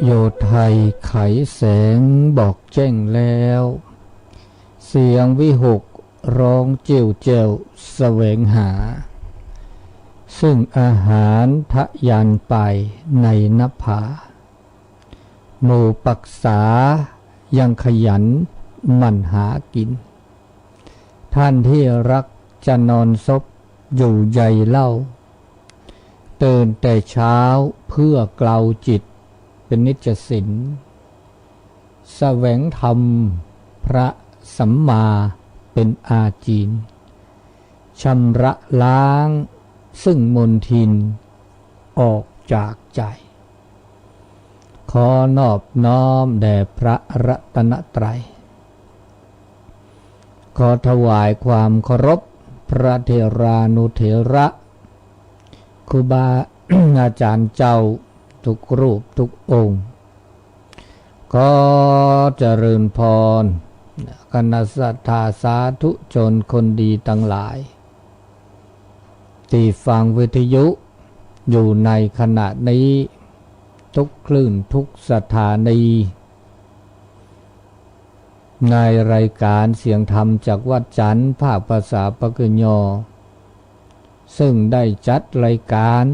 โยไทยไขแสงบอกแจ้งแล้วเสียงวิหกร้องเจียวเจียวแสวงหาซึ่งอาหารทะยานไปในนภาหมู่ปักษายังขยันหมั่นหากินท่านที่รักจะนอนซบอยู่ใยเล่าตื่นแต่เช้าเพื่อเกลาจิตเป็นนิจสินแสวงธรรมพระสัมมาเป็นอาจีนชำระล้างซึ่งมลทินออกจากใจขอนอบน้อมแด่พระรัตนตรัยขอถวายความเคารพพระเถรานุเถระครูบา อาจารย์เจ้าทุกรูปทุกองค์ขอเจริญพรคณะสัทธาสาธุชนคนดีทั้งหลายที่ฟังวิทยุอยู่ในขณะนี้ทุกคลื่นทุกสถานีในรายการเสียงธรรมจากวัดจันทร์ภาคภาษาปากยอซึ่งได้จัดรายการ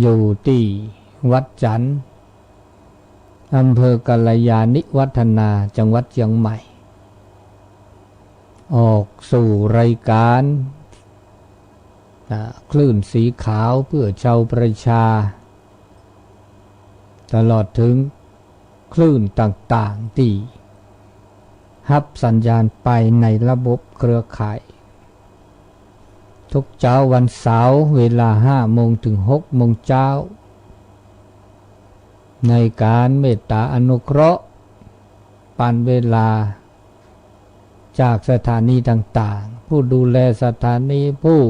อยู่ที่วัดจันทร์อำเภอกัลยาณิวัฒนาจังหวัดเชียงใหม่ออกสู่รายการคลื่นสีขาวเพื่อชาวประชาตลอดถึงคลื่นต่างๆที่รับสัญญาณไปในระบบเครือข่ายทุกเช้าวันเสาร์เวลา 5 โมงถึง 6 โมงเช้าในการเมตตาอนุเคราะห์ปันเวลาจากสถานีต่างๆผู้ดูแลสถานีผู้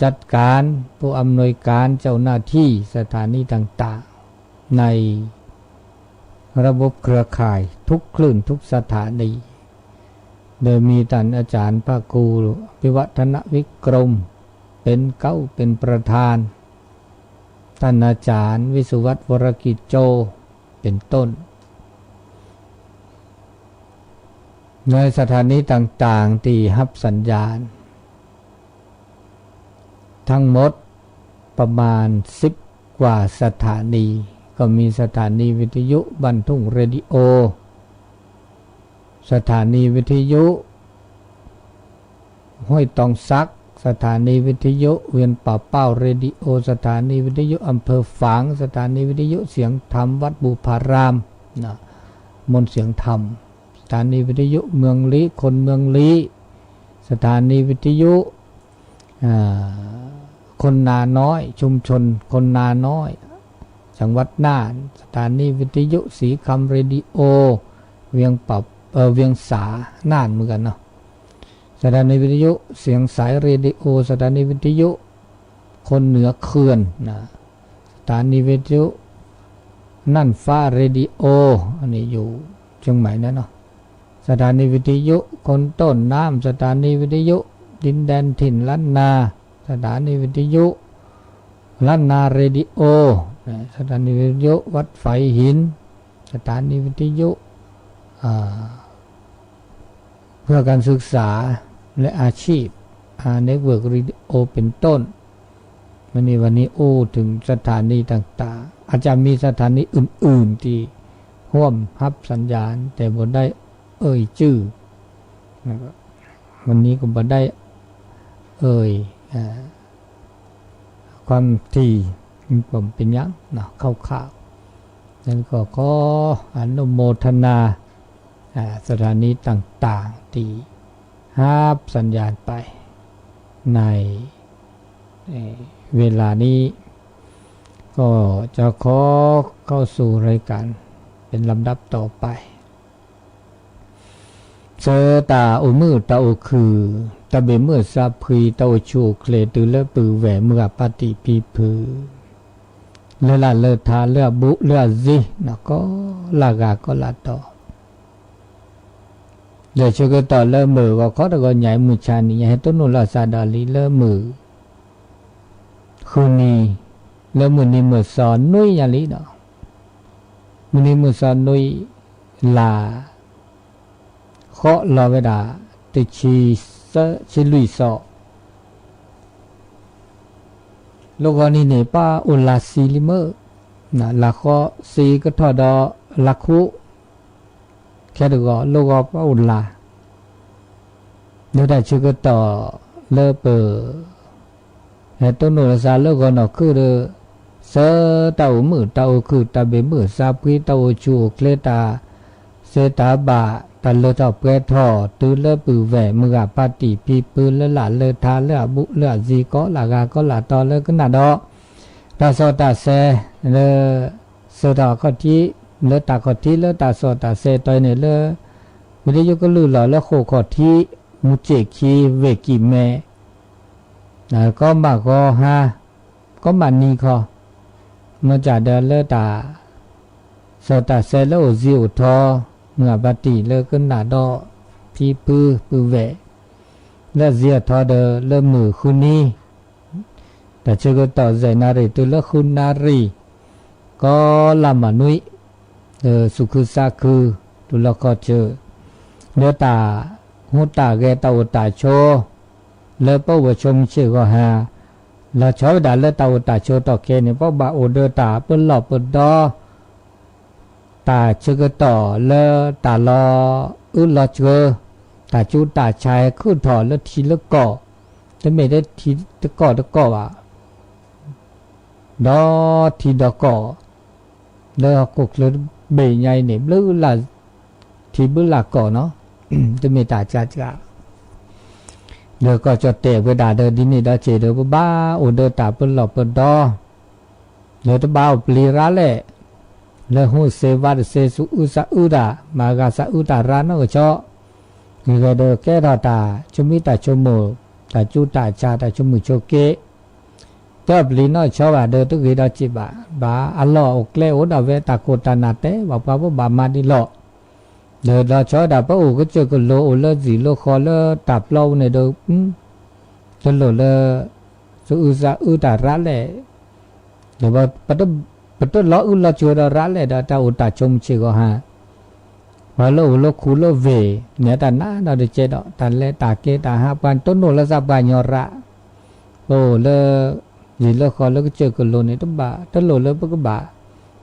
จัดการผู้อำนวยการเจ้าหน้าที่สถานีต่างๆในระบบเครือข่ายทุกคลื่นทุกสถานีโดยมีท่านอาจารย์ภาครูพิวัฒนวิกรมเป็นประธานท่านอาจารย์วิสุวัฒน์วรกิจโจเป็นต้นในสถานีต่างๆที่รับสัญญาณทั้งหมดประมาณ10 กว่าสถานีก็มีสถานีวิทยุบ้านทุ่งเรดิโอสถานีวิทยุห้วยตองซักสถานีวิทยุเวียนป่าเป้าเรดิโอสถานีวิทยุอำเภอฝางสถานีวิทยุเสียงธรรมวัดบุพารามมนต์เสียงธรรมสถานีวิทยุเมืองลี้คนเมืองลี้สถานีวิทยุคนนาน้อยชุมชนคนนาน้อยจังหวัดน่านสถานีวิทยุสีคำเรดิโอเวียงสาน่านเหมือนกันเนาะสถานีวิทยุเสียงสายเรดิโอสถานีวิทยุคนเหนือเขื่อนนะสถานีวิทยุนั่นฟ้าเรดิโออันนี้อยู่เชียงใหม่นะเนาะสถานีวิทยุคนต้นน้ำสถานีวิทยุดินแดนถิ่นล้านนาสถานีวิทยุล้านนาเรดิโอสถานีวิทยุวัดไฟหินสถานีวิทยุเพื่อการศึกษาและอาชีพเน็ตเวิร์กเรดิโอเป็นต้นวันนี้ถึงสถานีต่างๆอาจจะมีสถานีอื่นๆที่ร่วมรับสัญญาณแต่บ่ได้เอ่ยชื่อวันนี้ก็บ่ได้เอ่ยความที่ผมเป็นยังนะคร่าวๆนั้นก็ขออนุโมทนาสถานีต่างๆที่รับสัญญาณไปในเวลานี้ก็จะขอเข้าสู่รายการเป็นลำดับต่อไปเจอตาอุมือตาอุคือตะเบเมื่อซาพรีตาอุชูเคลตือเลปือแหวเมื่อปฏิปีพือเลละเลทาเลบุเลซินะก็ลากาก็ลาต่อเดี๋ยวช่วยกันต่อเลมือว่าเขาตะกอนใหญ่มือชานี่ให้ต้นนุลาซาดาลีเลมือคืนนี้ แล้วมือนี้มือสอนนุ้ยอย่างนี้เนาะมือนี้มือสอนนุ้ยลาเคาะลาเวดาติชีเสชิลุยสอลูกนี่เนี่ยป้าอุลาซีลิเมอร์นะละเคาะซีก็ทอดอละคุแค่ดูก็ลูกป้าอุลาเดี๋ยวได้ชื่อก็ต่อเลิกเปิดแต่ต้นโนราซาเลิกก็นอกคือเด้อเสตามือตาคือตาเบมือซาพีตาชูเคลตาเสตาบะตาเลตาเปรทอตือเลปือแหวมือปาติปีปืนเลหลาเลทาเลบุเลจีก็ลากาก็ลาตอเลก็นาดอตาโซตาเซเลเสตาข้อที่เลตาข้อที่เลตาโซตาเซตอยเนี่ยเลวิทยุก็ลือหล่อและโคข้อที่มุเจคีเวกิเมก็มาก็ฮาก็มานีคอเมื่อจ่าเดินเลตาโซตาเซเลโอซิโอทอเมื่อปฏิเลก็นาดอพีปือแหวและเสียทอเดเลมือคุณนี้แต่เชื่อก็ต่อใจนารีตัวเลคุณนารีก็ลามานุยสุขุสาคือตัวละก็เจอเนื้อตาหูตาแกตาอุตาโชเลปวชมเชื่อก็หาแล้วชอบด่าเลตาอุตาโชต่อแกเนี่ยเพราะบาโอเดตาเปิ้ลหลอกเปิ้ลดอตาเชื่อก็ต่อเลตาลอลอเชื่อตาจูตาชายขึ้นถอดแล้วทีละก่อจะไม่ได้ทีตะก่อว่ะดอทีดอก่อแล้วก็เลยเบยใหญ่เนี่ยหรือละทีบุลาก่อเนาะจะไม่ตาจ้าเดี๋ยวก็จะเตะเวดาเดินดินี่ดอเจเดอบ้าโอเดอตาเปิลหลอกเปิลดอเดี๋ยวจะบ้าปลีร้าเล่แล้วหูเซวัดเซสุอุสาอุดามากาสาอุตาร้านนกเจาะนี่ก็เดอแก่ดอตาชุมิตาชุมโมตาจูตาชาตาชุมุโชเกะก็ปลีน้อยชอบเดอตุกีดอจิบะบ้าอัลลอฮ์โอเคโอดาเวตาโคตานาเตว่าป้าว่าบามาดิโลเดี๋ยวเราชอบดับป้าโอก็เจอกันโลโอเลจีโลคอเลตับเราเนี่ยเดี๋ยวจนโลเลสุอุสาอุตาร้านเล่เดี๋ยวปัตตล้ออุลาชัวร้านเล่เดี๋ยวตาอุตาชมเชื่อก็ฮะว่าโลคูโลเวเนี่ยแต่หน้าเราเดเจดอแต่เล่ตาเกตาฮะปันต้นโนละซาบานยอระโอ้เลจีโลคอเลก็เจอกันโลเนี่ยต้นบ่าต้นโลเลปก็บ่า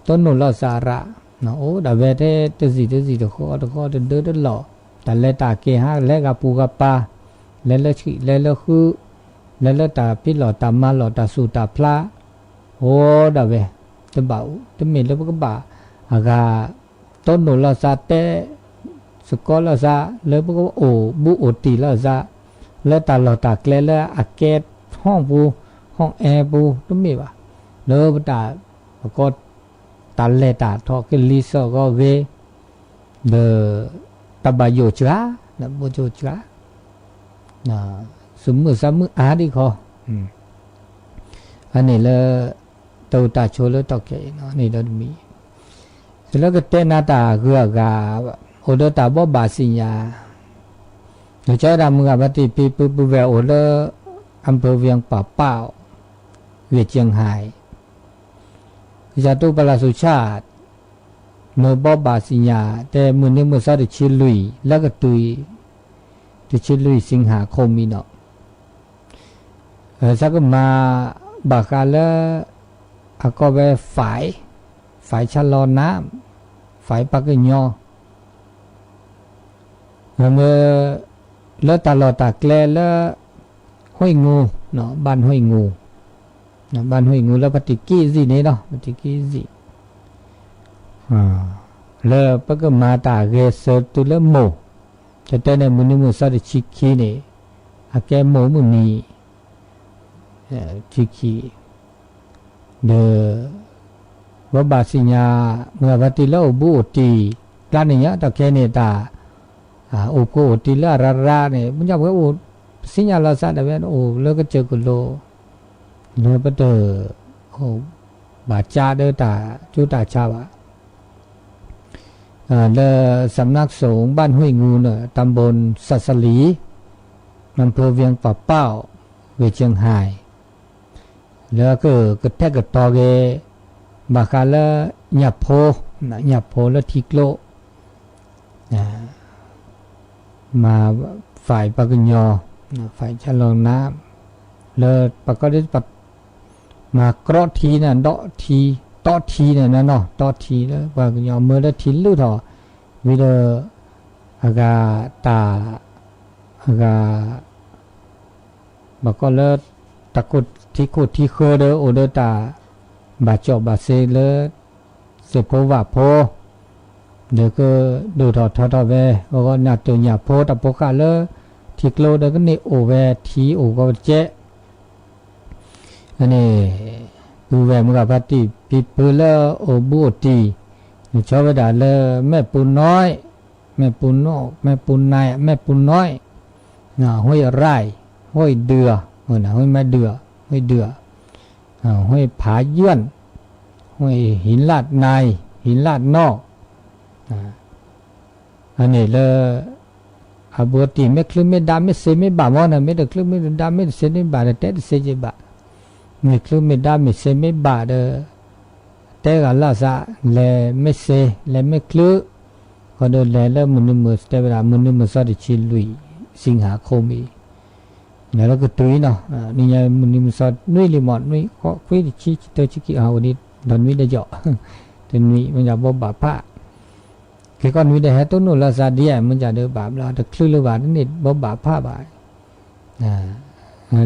ต้นโนละสาระนะโอ้ดาเวเทตะสีตะข้อเดินหล่อแต่เลตาเกฮะเลกาปูกาปาเลชิเลคือเลตาพิหล่อตามาหล่อตาสูตาพลาโอ้ดาเวตะบ่าวตะเมเลปก็บ่าอากาต้นโนละซาเตสกอละซาเลปก็โอบุโอตีละซาเลตาหล่อตาเกลเลอาเกตห้องปูห้องแอร์ปูตะเมวะเลปตาก็ตาเลตาทอกิลิโซก็เวเดตบายโยชะนะโมโจชะนะสมมือสามมืออาดิคออันนี้ละตัวตาโชลตอกเกเนาะนี่เรามีเสร็จแล้วก็เตนาตาคือกาโอเดตาบ่บาสิญาเดี๋ยวเจ้าดำมือปฏิปีปุเวโอเลอำเภอเวียงป่าเป้าเวียงเชียงไฮ้จตุปราสุชาติโนบอบาสิญาแต่มือนี้มือซาดิชิลุยแล้วก็ตุยดิชิลุยสิงหาคมมีเนาะสักมาบากาละอาก็ไปฝ่ายชะลอน้ำฝ่ายปักยอเมื่อแล้วตลอดตาแกลแล้วห้อยงูเนาะบ้านห้อยงูบ้านห้วยงูแล้วปฏิกิรินี่เนาะปฏิกิริแล้วปก็มาตาเกสตุเลโมจะแต่ในมือนี้มือซาดิชิคีนี่อาแกโมมือนี้ชิคีเดวบาสิญาเมื่อปฏิเลอบุตีกลานเนี่ยตะแกเนตาโอโกติละราเนี่ยมันจะว่าโอสิญาลาซาดเวโอแล้วก็เจอกุโลเนื้อปะเตอโอ้บาจาเดตาจุตาชาวะเลสำนักสงฆ์บ้านห้วยงูเนี่ยตำบลสัสลีอำเภอเวียงป่าเป้าเวียงเชียงไฮ้ แล้วก็แทกก็ตอเกบาคาละหยับโพนะหยับโพแล้วทิกโลมาฝ่ายปากญอฝ่ายชะลองน้ำแล้วปากก็ได้ปัดมากรอทีน่ะดอทีต่อทีเนี่ยนะเนาะต่อทีแล้วปากญอเมื่อแล้วทีลู่ถอวิเดอากาตาอากาบากก็เลิศตะกุดที่ขุดที่เคอเดอโอเดตาบาจอบาเซเลเสพวะโพเดี๋ยวก็ดูถอดเวก็หน้าตัวหยาโพตะโพกาเลทิกโลเดก็นี่โอเวทีโอก็เจอันนี้ดูแวมึงกับปฏิปิเปเลโอบูตีชอบด่าเลแม่ปูน้อยแม่ปูนอกแม่ปูนายแม่ปูน้อยห้วยไร่ห้วยเดือห้วยแม่เดือห้วยเดือห้วยผาเยื่อนห้วยหินลาดในหินลาดนอกอันนี้เลยอาบัวตีไม่คลึไม่ดำไม่เซไม่บามันนะไม่ได้คลึไม่ดำไม่เซไม่บาแต่เตะเซจิบะไม่คลึไม่ดำไม่เซไม่บาเด้อแต่กันละซะเลยไม่เซเลยไม่คลึก็เดินเลยมุนมือแต่เวลามุนมือสอดชิลุยสิงหาคมอีเนี่ยเราก็ตุยเนาะนี่ไงมุนมือสอดนุ้ยลิมอนนุ้ยก็คุยชี้ตัวชี้กี่เอาวันนี้ตอนนุ้ยได้เจาะตอนนุ้ยมันจะบ่บาผ้าคือก่อนนุ้ยได้ให้ต้นนู้นละซาเดียมันจะเดือบาปเราแต่คลื่นระบาดนี่บ่บาผ้าบาย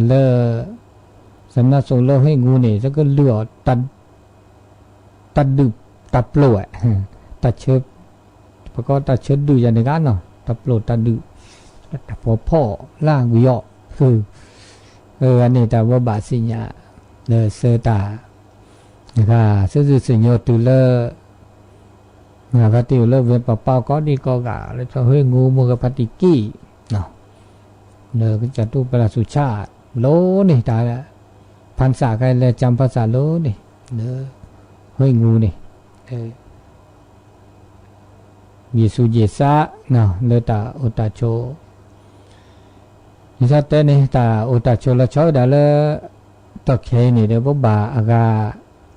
เลอสำนักสงฆ์เราให้งูนี่แล้วก็เลือตัดดึบตัดปลวกตัดเชือกประกอบตัดเชือกดูอย่างในการเนาะตัดปลวกตัดดึบตัดพ่อล่างวิโยคืออันนี้แต่ว่าบาสิญญาเลอเสตานะคะซึ่งสิ่งโยตุเลอพระติวเลอเวปเป้าก็ดีก็กะแล้วจะเฮ้ยงูมือกับพติกี้เนาะเลอก็จะตู้ประสุชาติโลนี่ตายแล้วพันษาใครเลยจำภาษาโลนี่เลอเฮ้ยงูนี่เยซูเยซาเนาะเลอตาอุตาโชยิสัตเตนี่ตาอุตาโชละชอดาเลตะเคนี่เดบบาอากา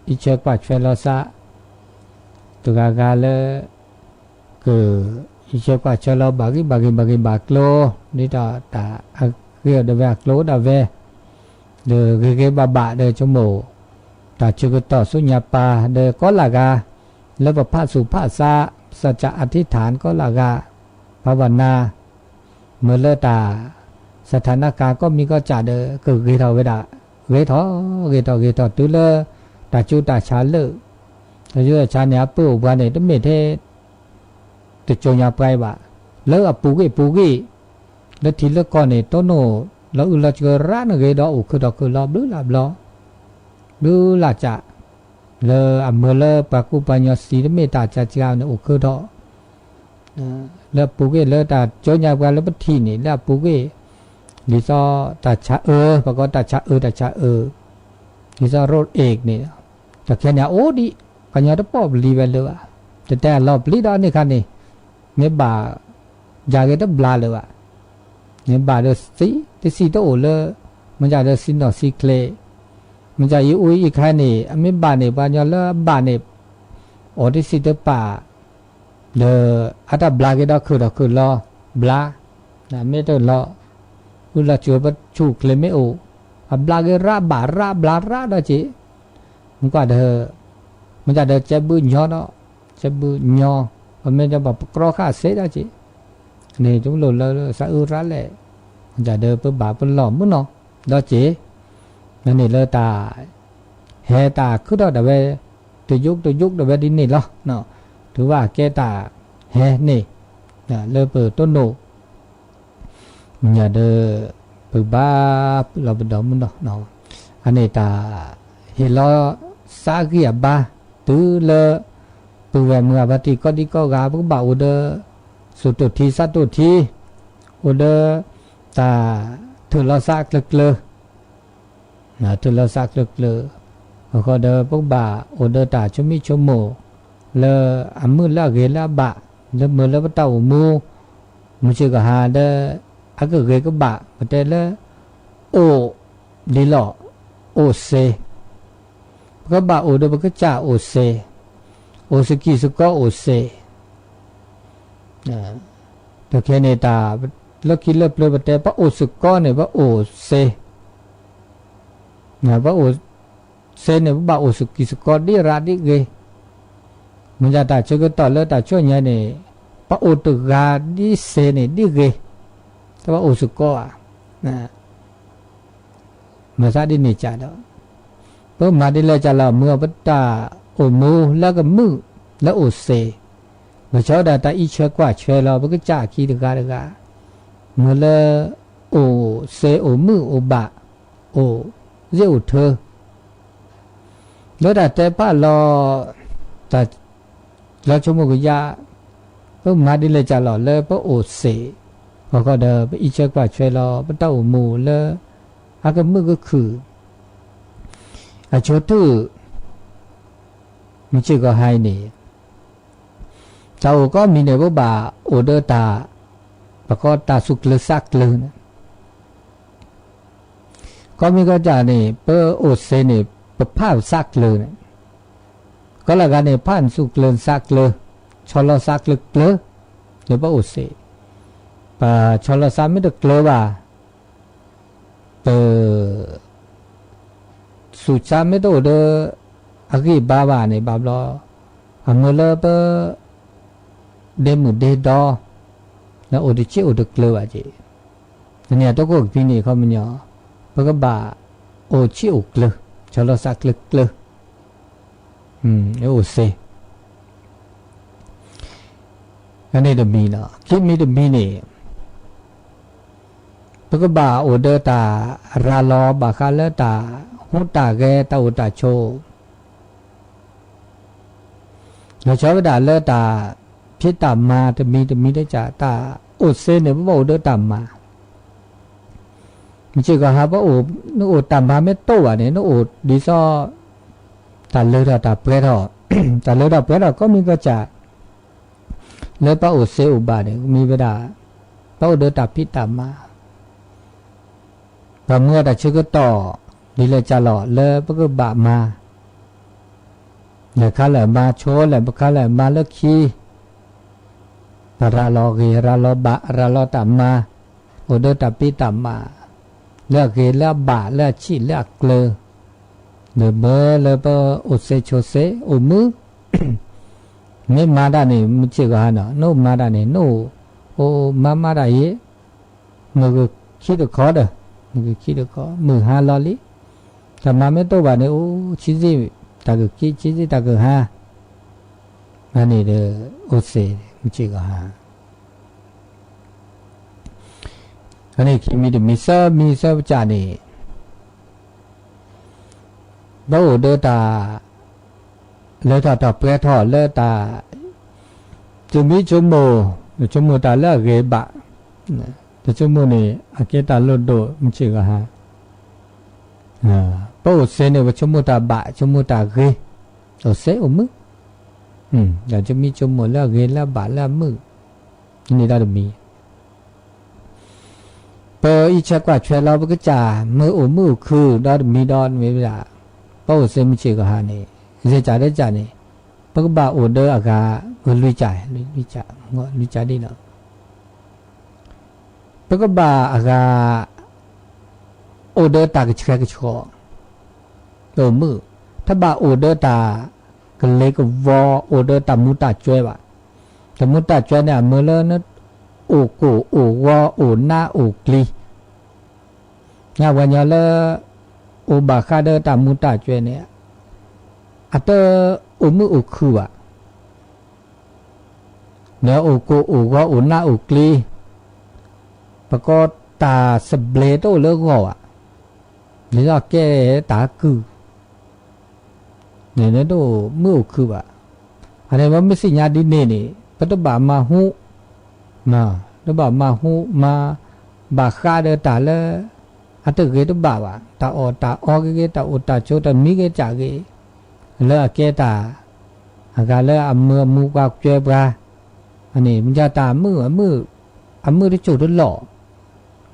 อิเชกปัจเฟลซาตุกากาเลก็อิเชกปัจเชลบากิบากโลนี่ตาเรียกเดเวกโลดาเวเดเกบาเดชโมตาจุกต่อสุญญาปาเดก็ลากาแล้วบพระสุภาษาสัจจะอธิษฐานก็ลากาภาวนาเมื่อเลตาสถานการณ์ก็มีก็จ่าเดก็เกทอเวดาเกทอตุเลตาจุตาชาเลตาจุตาชาเนี่ยปู่วันนี้ต้องมีเทติจงยาไปบ่าแล้วปูกี้แล้วทีละก่อนเนี่ยต้นโนแล้วอุลจกร้านเกดออุคือดอกคือลอบดูลาจะแล้วเมื่อเลปากุปัญญาสีเมตตาจัจจาวเนี่ยอุคือดอแล้วปูกี้แล้วตาจงยาไปแล้วปทีนี่แล้วปูกี้ดิซอตาชะปากก็ตาชะดิซอรถเอกนี่แต่แค่เนี่ยโอ้ดิปัญญาต้องปอบลีไปเลยว่ะแต่รอบลีดอนนี่คันนี่เนี่ยบ่ายาเกตบลาเลยว่ะเนี่ยบ่าเดสีโตเลยมันจะเดสินอสีเคลมันจะอีอีใครนี่ไม่บ่านี่ปัญญาละบ่านี่โอ้ดิสีเตป่าเดอัตบลาเกตคือรอบลานะไม่ต้องรออุลาจูบชูเคลไม่โอบลาเกราบาราบลาราดจีมันก็มันจะเจ็บบุญยอเนาะเจ็บบุญยอมันจะแบบกรอข้าเสียดจีนี่chúng lùn là sa ra lệจะเดินไปบ่าไปหล่อมั้งเนาะđóจีนั่นนี่เลยตาเฮตาคือเราเดี๋ยวตัวยุกเดี๋ยวดินนี่เนาะถือว่าแกตาเฮนี่เลยเปิดต้นโนอย่าเดินไปบ้าเราไปดอมมั้งเนาะอันนี้ตาเฮลอซาเกียบ้าตื้อเลยตัวแหวนมือปฏิก็ดีก็กาพวกบ่าวเดอสุดทีสัตทีอุดตาถือเราสักเลยถือเราสักเลยก็เดพวกบ่าอุดตาชมิชโมเลอมือละเกละบะเลมือละเต่ามูมันชื่อก็หาเดอก็เกก็บะแต่ละโอดีหล่อโอเซ ก็บาโอเดบก็จ่าโอเซโอสกิสก็โอเซแต่แค่ในตาแล้วคิดเลิบเลยแต่พระโอสก็เนี่ยพระโอเซพระโอเซเนี่ยพระโอสกิสก็ดีราดิเกมันจะตาช่วยก็ต่อแล้วตาช่วยเนี่ยเนี่ยพระโอตกาดิเซเนี่ยดิเกแต่พระโอสก็มาซาดินี่จ่าดอกเพิ่มมาดิเลยจ่าเราเมื่อพระตาโอมูแล้วก็มือแล้วโอเซมาชอบดาตาอีเชื่อกว่าเชื่อเราพระก็จ่าคีดกาเมื่อละโอเซโอมือโอบะโอเรียวเธอแล้วแต่ป้ารอแต่เราชมกุยาเพิ่มมาดิเลยจ่าเราเลยพระโอเซเขาก็เดินอีเชื่อกว่าเชื่อเราพระตาโอมูเลยอาก็มือก็คืออาโชตุมันชื่อก็ให้นี่เจ้าก็มีในว่าบาโอเดอตาประกอบตาสุกเลสักเลยนะก็มีก็จะนี่เปอโอเซนี่เปผ้าซักเลยนะก็ละกันนี่ผ่านสุกเลซักเลยชอลซักเลยเลยเดี๋ยวว่าโอเซปะชอลซักไม่ได้เลยว่าเปสุชาไม่ต้องเดออากีบาบาเนี่ยบาบล้ออาเมื่อเลเปเดมุเดดอแล้วโอดิเชโอดิกเลวะจีเนี่ยตัวก็พี่นี่เขามันเนาะเพราะก็บาโอชิโอเลชลสักเลเลโอเซอันนี้เดมีเนาะคิดมีเดมีนี่เพราะก็บาโอเดตาราลอบาคาเลตาหุตาแกตาอุตาโชเราชอบด่าเลตาพิตามาจะมีได้จ่าตาโอเซเนี่ยพระโอเดตามมาไม่ใช่ก็หาพระโอนึกโอตามมาไม่โตอ่ะเนี่ยนึกโอดีซ้อตาเลตาเปรตตาเลตาเปรตก็มีก็จ่าเลพระโอเซอุบาเนี่ยมีเวลาพระโอเดตาพิตามาพอเมื่อแต่ชื่อก็ต่อดีเลยจะหล่อเลยพระก็บามาเนี่ยข้าแหละมาโชว์แหละข้าแหละมาเลิกขี้ราลอเกราลอบะราลอตามมาโอเดตาปีตามมาเลือกเกเลือกบะเลือกชีเลือกเกลือเนื้อเบอเลือกโอเซโชเซโอมือไม่มาได้เนี่ยมันเชื่อกันเนาะโนมาได้เนี่ยโนโอมาได้เยมือก็คิดดูขอเด้อมือก็คิดดูขอมือหาลอลิแต่มาไม่โตว่าเนี่ยโอ้ชิซิตาก็คิดชิซิตาก็หาอันนี้เด้อโอเซมันเชื่อกันอันนี้คิดมีเดมิซาจานี่บ่โอเดตาเลตาตอเปรทอเลตาจุมิจุโมจุโมตาเลเกบะแต่จุโมนี่อาเกตาโลโดมันชื่อกันฮะบ่โอเซเนี่ยว่าจุโมตาบะจุโมตาเกโอเซโอมือแต่จะมีจุโมเลเกเลบะเลมือนี่ได้มีเปออีชักว่าช่วยเราก็จ่ามือโอมือคือดอมีดอนไม่เวลาบ่โอเซมันชื่อกันฮะนี่เสียใจได้จ่านี่ปกบาโอเดอร์อากาลุยจ่ายลุยจ่ายดีเนาะปกบาอากาโอเดอร์ตากระชากระชอตัวมือถ้าบาโอเดอร์ตากระเล็กวอโอเดอร์ตามุตาช่วยว่ะแต่มุตาช่วยเนี่ยเมื่อเลินโอโกโอวอโอหน้าโอกลีเนี่ยวันนี้เลยโอบาคาเดอร์ตามุตาช่วยเนี่ยอัตโอมือโอคือว่ะเนื้อโอโกโอวอโอหน้าโอกลีประกอบตาสเบลโตเลิกหัวหรือว่าแกตาคือเนี่ยตัวมือโอคือว่ะอะไรว่าไม่สิญาดิเนนี่ปัตตบามาหูมาตบามาหูมาบาคาเดตาเลอัตเกตบาว่ะตาอเกตาโอตาโชตามีเกจากเกเลอเกตาอากาเลอเมื่อมูกว่าเจ็บราอันนี้มันจะตามือที่จุดหล่อ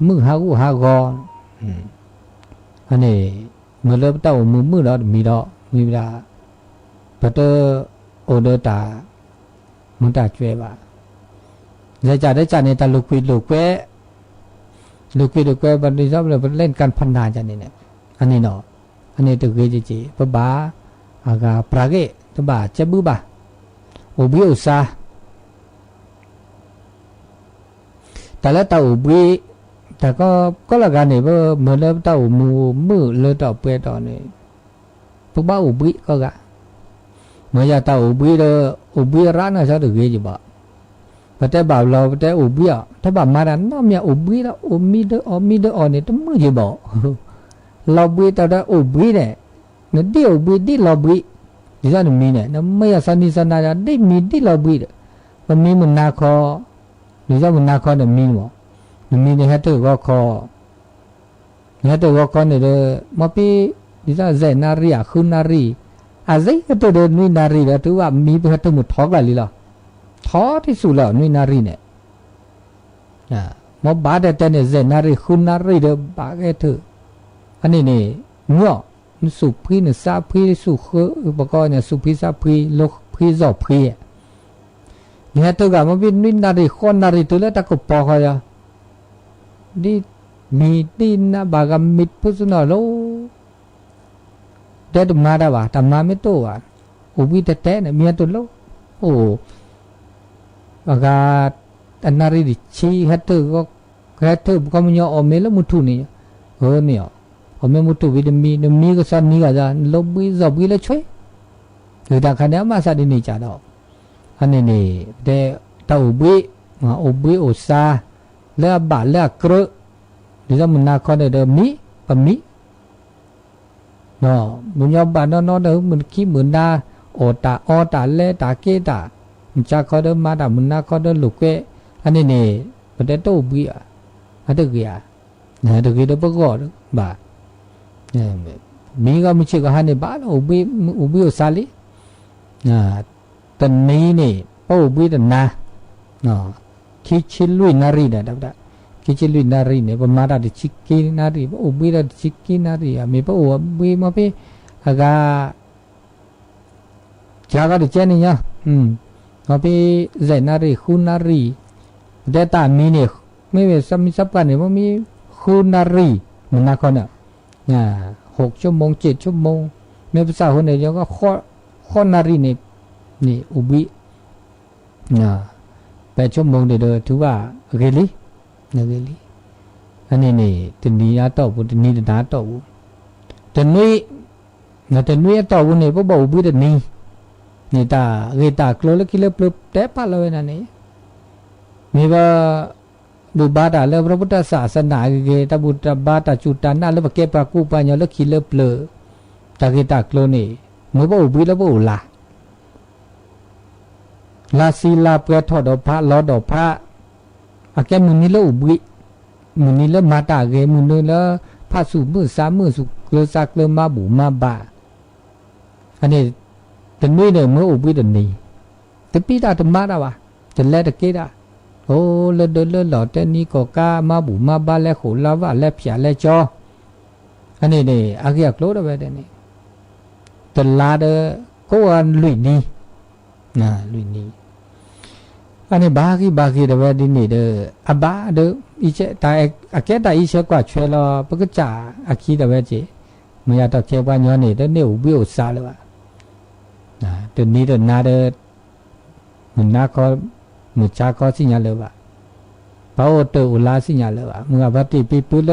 มือหากออันนี้เมื่อเริ่มเต้ามือเรามีดอก มีเวลาปะเตอโอเดตามุนตาช่วยว่าได้จ่าในตาลูกวิลูกแกบันทึกซับเลยเล่นการพนันจันนี่เนี่ยอันนี้เนาะอันนี้ตัวเกจิจีปะบ้าอากาปรากฏตัวบ้าเจ็บบุบ้าโอบิอุษาแต่ละตัวอุบิแต่ก็ละกันเนี่ยว่าเหมือนแล้วตัวมือเลือดตัวเปรี้ยตัวนี่ปะบ้าอุบิก็กะเมื่อจะตัวอุบิร้านน่ะชอบตัวเกจิบ้าพอแต่บ่าวเราพอแต่อุบิอ่ะถ้าบ่าวมาดันน้องมีอุบิแล้วอุมิเดอเนี่ยต้องมือจีบ่เราบุยแต่ละอุบิเนี่ยเนี่ยดีอุบิดีเราบุยดิฉันมีเนี่ยนั่นไม่อยากสันนิษฐานจะได้มีดีเราบุยเลยมันมีมันนาคอดิฉันมันนาคอเนี่ยมีมั้งมีเนี่ยตัวก็คอเนี่ยตัวก็คอเนี่ยมาปีดิฉันเจนารีอะคุณนารีอาเจตัวเดินนุยนารีแล้วตัวว่ามีเพื่อนตัวมุดท้องอะไรล่ะท้อที่สุดแล้วนุยนารีเนี่ยมาบาดแต่เนี่ยเจนารีคุณนารีเด้อบาดเถอะอันนี้เนี่ยงัวสุพีเนี่ยซาพีสุขบก็เนี่ยสุพีซาพีโลกพีจอบพีเนี่ยตัวก็มาเป็นนินารีคนนารีตัวเล็กตะกุปปอเขาจะดีมีดีนะบางมิดพุทธนาโลเด็ดมาได้ว่าทำมาไม่ตัวอ่ะอุบิเตะเนี่ยมีตัวโลโอ้บางอันนารีดิชีฮัตเตอร์ก็มันยอมเมลมุทุนี่เนี่ยผมไม่มุตุวิดมีก็สันนี่ก็จะลบวิจบวิเลยช่วยคือแต่ขณะมาสัตว์นี่จ่าดอกอันนี้นี่เดตาอุบิอุษาเลือบาเลือกระดิฉันมันนาคอนเดมีปมีเนาะมันยอมบานนอนเดิมมันขี้เหมือนนาโอตาเลตาเกตามันจะคอเดิมมาดามันนาคอนเดิมลุกเกอันนี้นี่ประเดี๋ยวตัวอุบิอ่ะอันเดียวกันเนี่ยเดี๋ยวกินเดี๋ยวประกอบบ่ามีก็ไม่ใช่ก็ฮันนี่บ้านอุบิอุษาลีตอนนี้นี่ป้าอุบิตันนะคิดชิลุยนารีเนี่ยดับคิดชิลุยนารีเนี่ยประมาณนั้นชิคกี้นารีป้าอุบิตันชิคกี้นารีมีป้าอุบิมาพี่อากาจาก็ได้เจนี่เนี่ยมาพี่เจนารีคุณนารีแต่ตามีเนี่ยไม่เป็นสมิสับกันเนี่ยว่ามีคุณนารีมันน่าคนเนี่ย6 ชั่วโมง 7 ชั่วโมงในภาษาคนเนี่ยก็ข้อนารีนี่อุบิ8 ชั่วโมงเดี๋ยวถือว่าเกลีอันนี้ตันนี้ต่อบุตันนี้ต่อต่อบุตันนี้ต่อบุเนี่ยพวกอุบิตันนี่ตาเกตากลัวแล้วกิเลสปลุกแต่ปะเลยนั่นนี่มีว่าดูบาดาแล้วพระพุทธศาสนาเกตบุตรบาตาจุตานาแล้วเก็บปากูปัญญาแล้วกิเลสเปลือตาเกตากลัวนี่เมื่อพวกอุบิแล้วพวกอุลาศีลาเปรตถอดพระลอดพระอาแกมุนีแล้วอุบิมุนีแล้วมาตาเกมุนีแล้วพระสุมือ3 มือสุเกลือซักเกลือมาบุมาบาอันนี้แต่ไม่เนี่ยเมื่ออุบิตันนี้แต่ปีดาธรรมะได้วะแต่แล้วแต่เกดาโอ้เลื่อนหล่อแต่นี้ก็กล้ามาบุมาบ้านแล้วขนลาวะแล้วเพียแล้วจออันนี้เนี่ยอาเกียกโลดเอาไว้เดี๋ยวนี้แต่ลาเดก็อันลุยนี้ลุยนี้อันนี้บากีเดี๋ยวดีนี่เด้อบ้าเด้ออีเจตาอาเกตาอีเชกว่าช่วยเราปกจ่าอาคีเดี๋ยวเจไม่อยากตัดเชื่อว่าย้อนนี่เด้อเนี่ยอุบิอุษาเลยวะตัวนี้เด้อนาเด้อมันนาคอมุจฉาคอสิญญาเลยวะพระโอตอุลาสิญญาเลยวะมึงอาบัติปีปุเล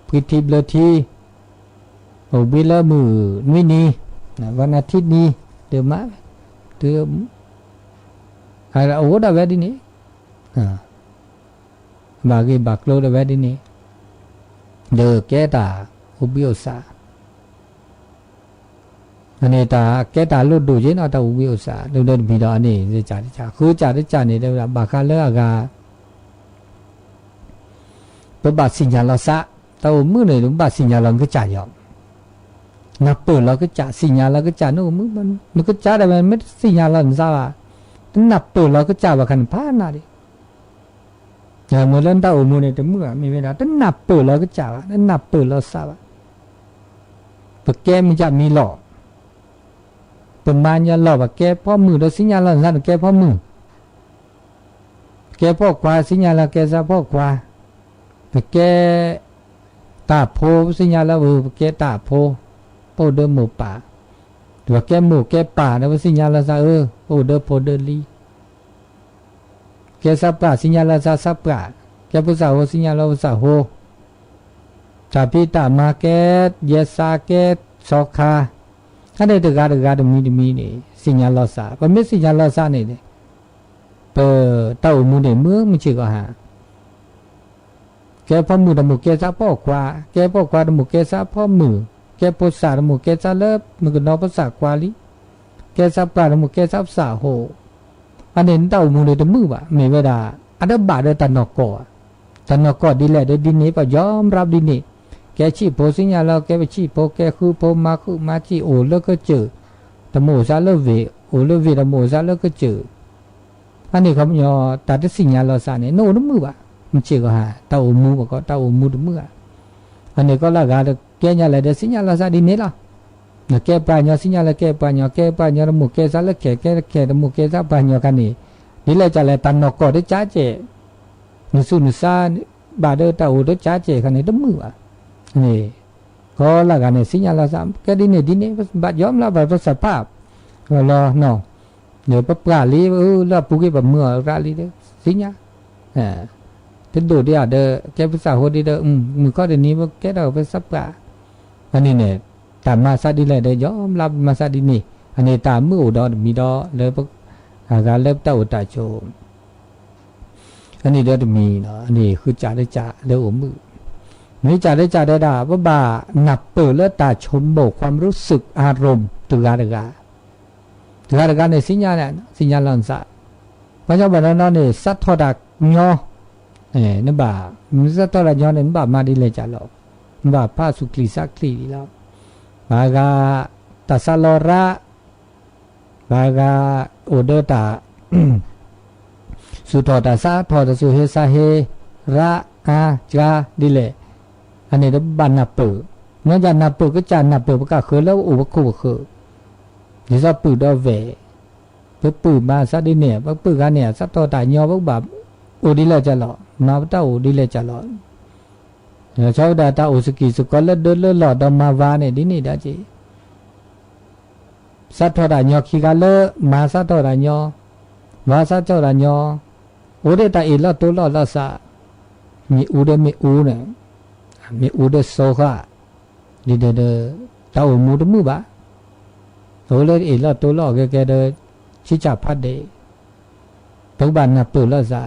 พิธีเบลทีอุบิเลมือนุ้ยนี้วันอาทิตย์นี้เดี๋ยวมาเดี๋ยวอะไรโอ้ได้เวดินี่บากีบักโลได้เวดินี่เด้อแกตาอุบิอุษาอันนี้ตาแกตาลุดดูเจนเอาตาอุบิอุษาดูเดินมีดออันนี้จะจ่าคือจ่านี่เดี๋ยวบาคาเลอากาตัวบาสิญญาเราซะตัวมือหนึ่งบาสิญญาเราก็จ่ายอมนับเปิดเราก็จ่าสิญญาเราก็จ่านู่นมันก็จ่าแต่มันไม่สิญญาเราซะว่านับเปิดเราก็จ่าว่าขันพานาดิอย่างเมื่อเล่นตาอุโมเนี่ยแต่เมื่อมีเวลาแต่นับเปิดเราก็จ่าว่านับเปิดเราซะว่าปะแกมันจะมีหล่อ ประมาณยาหลอกแกพ่อมือเราสิญญาเราสั่นแกพ่อมือแกพ่อควาสิญญาเราแกซะพ่อควาแต่แกตาโพสิญญาเราแกตาโพโปเดอหมูป่าตัวแกหมูแกป่านะสิญญาเราซะโปเดอโพเดอลีแกซับป่าสิญญาเราซะซับป่าแกภาษาโหสิญญาเราภาษาโหตาพิตามาแกเยสาแกสอคาอันนี้ตะกาดมีนี่สิญญาเราซะก็ไม่สิญญาเราซะนี่เปเต้ามูเนี่ยมือมันชื่อก็หาแกพ่อมือดมูแกซะพ่อควาแกพ่อควาดมูแกซะพ่อมือแกภาษาดมูแกซะเลิบมันก็นอภาษาควาลิแกซับป่าดมูแกซับสาโหอันนี้เต้ามูเนี่ยมือบ่ไม่เวลาอันนั้นบาดเดตันนอกอดีแลเดดินนี้ปะยอมรับดินนี้แกชี้โพสิญญาเราแกไปชี้โพแกคือโพมาชี้โอแล้วก็เจอตะโมซาเลเวโอเลเวตะโมซาแล้วก็เจออันนี้เขายอตัดสิญญาเราซะเนี่ยโน่นมือบ่มันเชื่อก็หาเต้ามูบ่ก็เต้ามูมืออันนี้ก็ละกาแกญาเลยเดสิญญาเราซะดินนี้ล่ะนะแกปะญาสิญญาละแกปะญาละโมแกซะละแกตะโมแกซะปะญากันนี่ดิแลจะแลตันนอกอได้จ้าเจนุสุนุซาบาเดตาโอได้จ้าเจกันนี่ดมือบ่นี่ก็ละกันนี่สิญญาเราซะแกดินี่บัดยอมละบัดภาพก็รอเนาะเดี๋ยวปะปลาลีละปุกิบะเมื่อราลีเด้สิญญาถึงดูเดียวเด้อแกภาษาโหดีเด้อมือก็เดี๋ยวนี้ว่าแกเราไปซับปลาอันนี้เนี่ยตามมาซะดีเลยเด้ยอมรับมาซะดีนี่อันนี้ตามมืออุดรมีดอเลยปะอาเล็บเต้าตาโจอันนี้เดี๋ยวมีเนาะอันนี้คือจ่าได้จ่าเดี๋ยวมือไม่จ่าได้จ่าได้ด่าว่าบ่าหนับเปิดเลือดตาชมโบกความรู้สึกอารมณ์ตึกาในสิญญาเนี่ยสิญญาลันสะพระเจ้าบอกแล้วเนี่ยสัตว์ทอดักยอนั่นบ่าสัตว์ทอดักยอเนี่ยบ่ามาดีเลยจ่าหรอกบ่าผ้าสุกลีสักลีแล้วบากาตัสลอระบากาโอเดตาสุทอตาซาทอตาสุเฮซาเฮระอาจาดิเลอันนี้ก็บันนับเปิดเมื่อจะนับเปิดก็จะนับเปิดประกาศคือแล้วอุปคุบคือเดี๋ยวจะปืดเอาเวเพื่อปืดมาซะดิเนี่ยว่าปืดกันเนี่ยสัตว์ตัวตายยอพวกแบบโอดิเลจะหล่อนาบเต้าโอดิเลจะหล่อเดี๋ยวชาวดาตาโอสกีสุกอลเดินหล่อดอมมาวาเนี่ยดินี่ได้จีสัตว์ตัวตายยอขี้กันเลมาสัตว์ตัวตายยอวาสัตว์ตัวตายยอโอเดตาเอลตัวละสะมีอูเดมีอูเนี่ยมีอูเดโซค่ะดิเดเต้ามูดมือบ่าโหเลยเอละตัวละแกเดชิจับพัดเดทุกบ้านนับตัวละซะ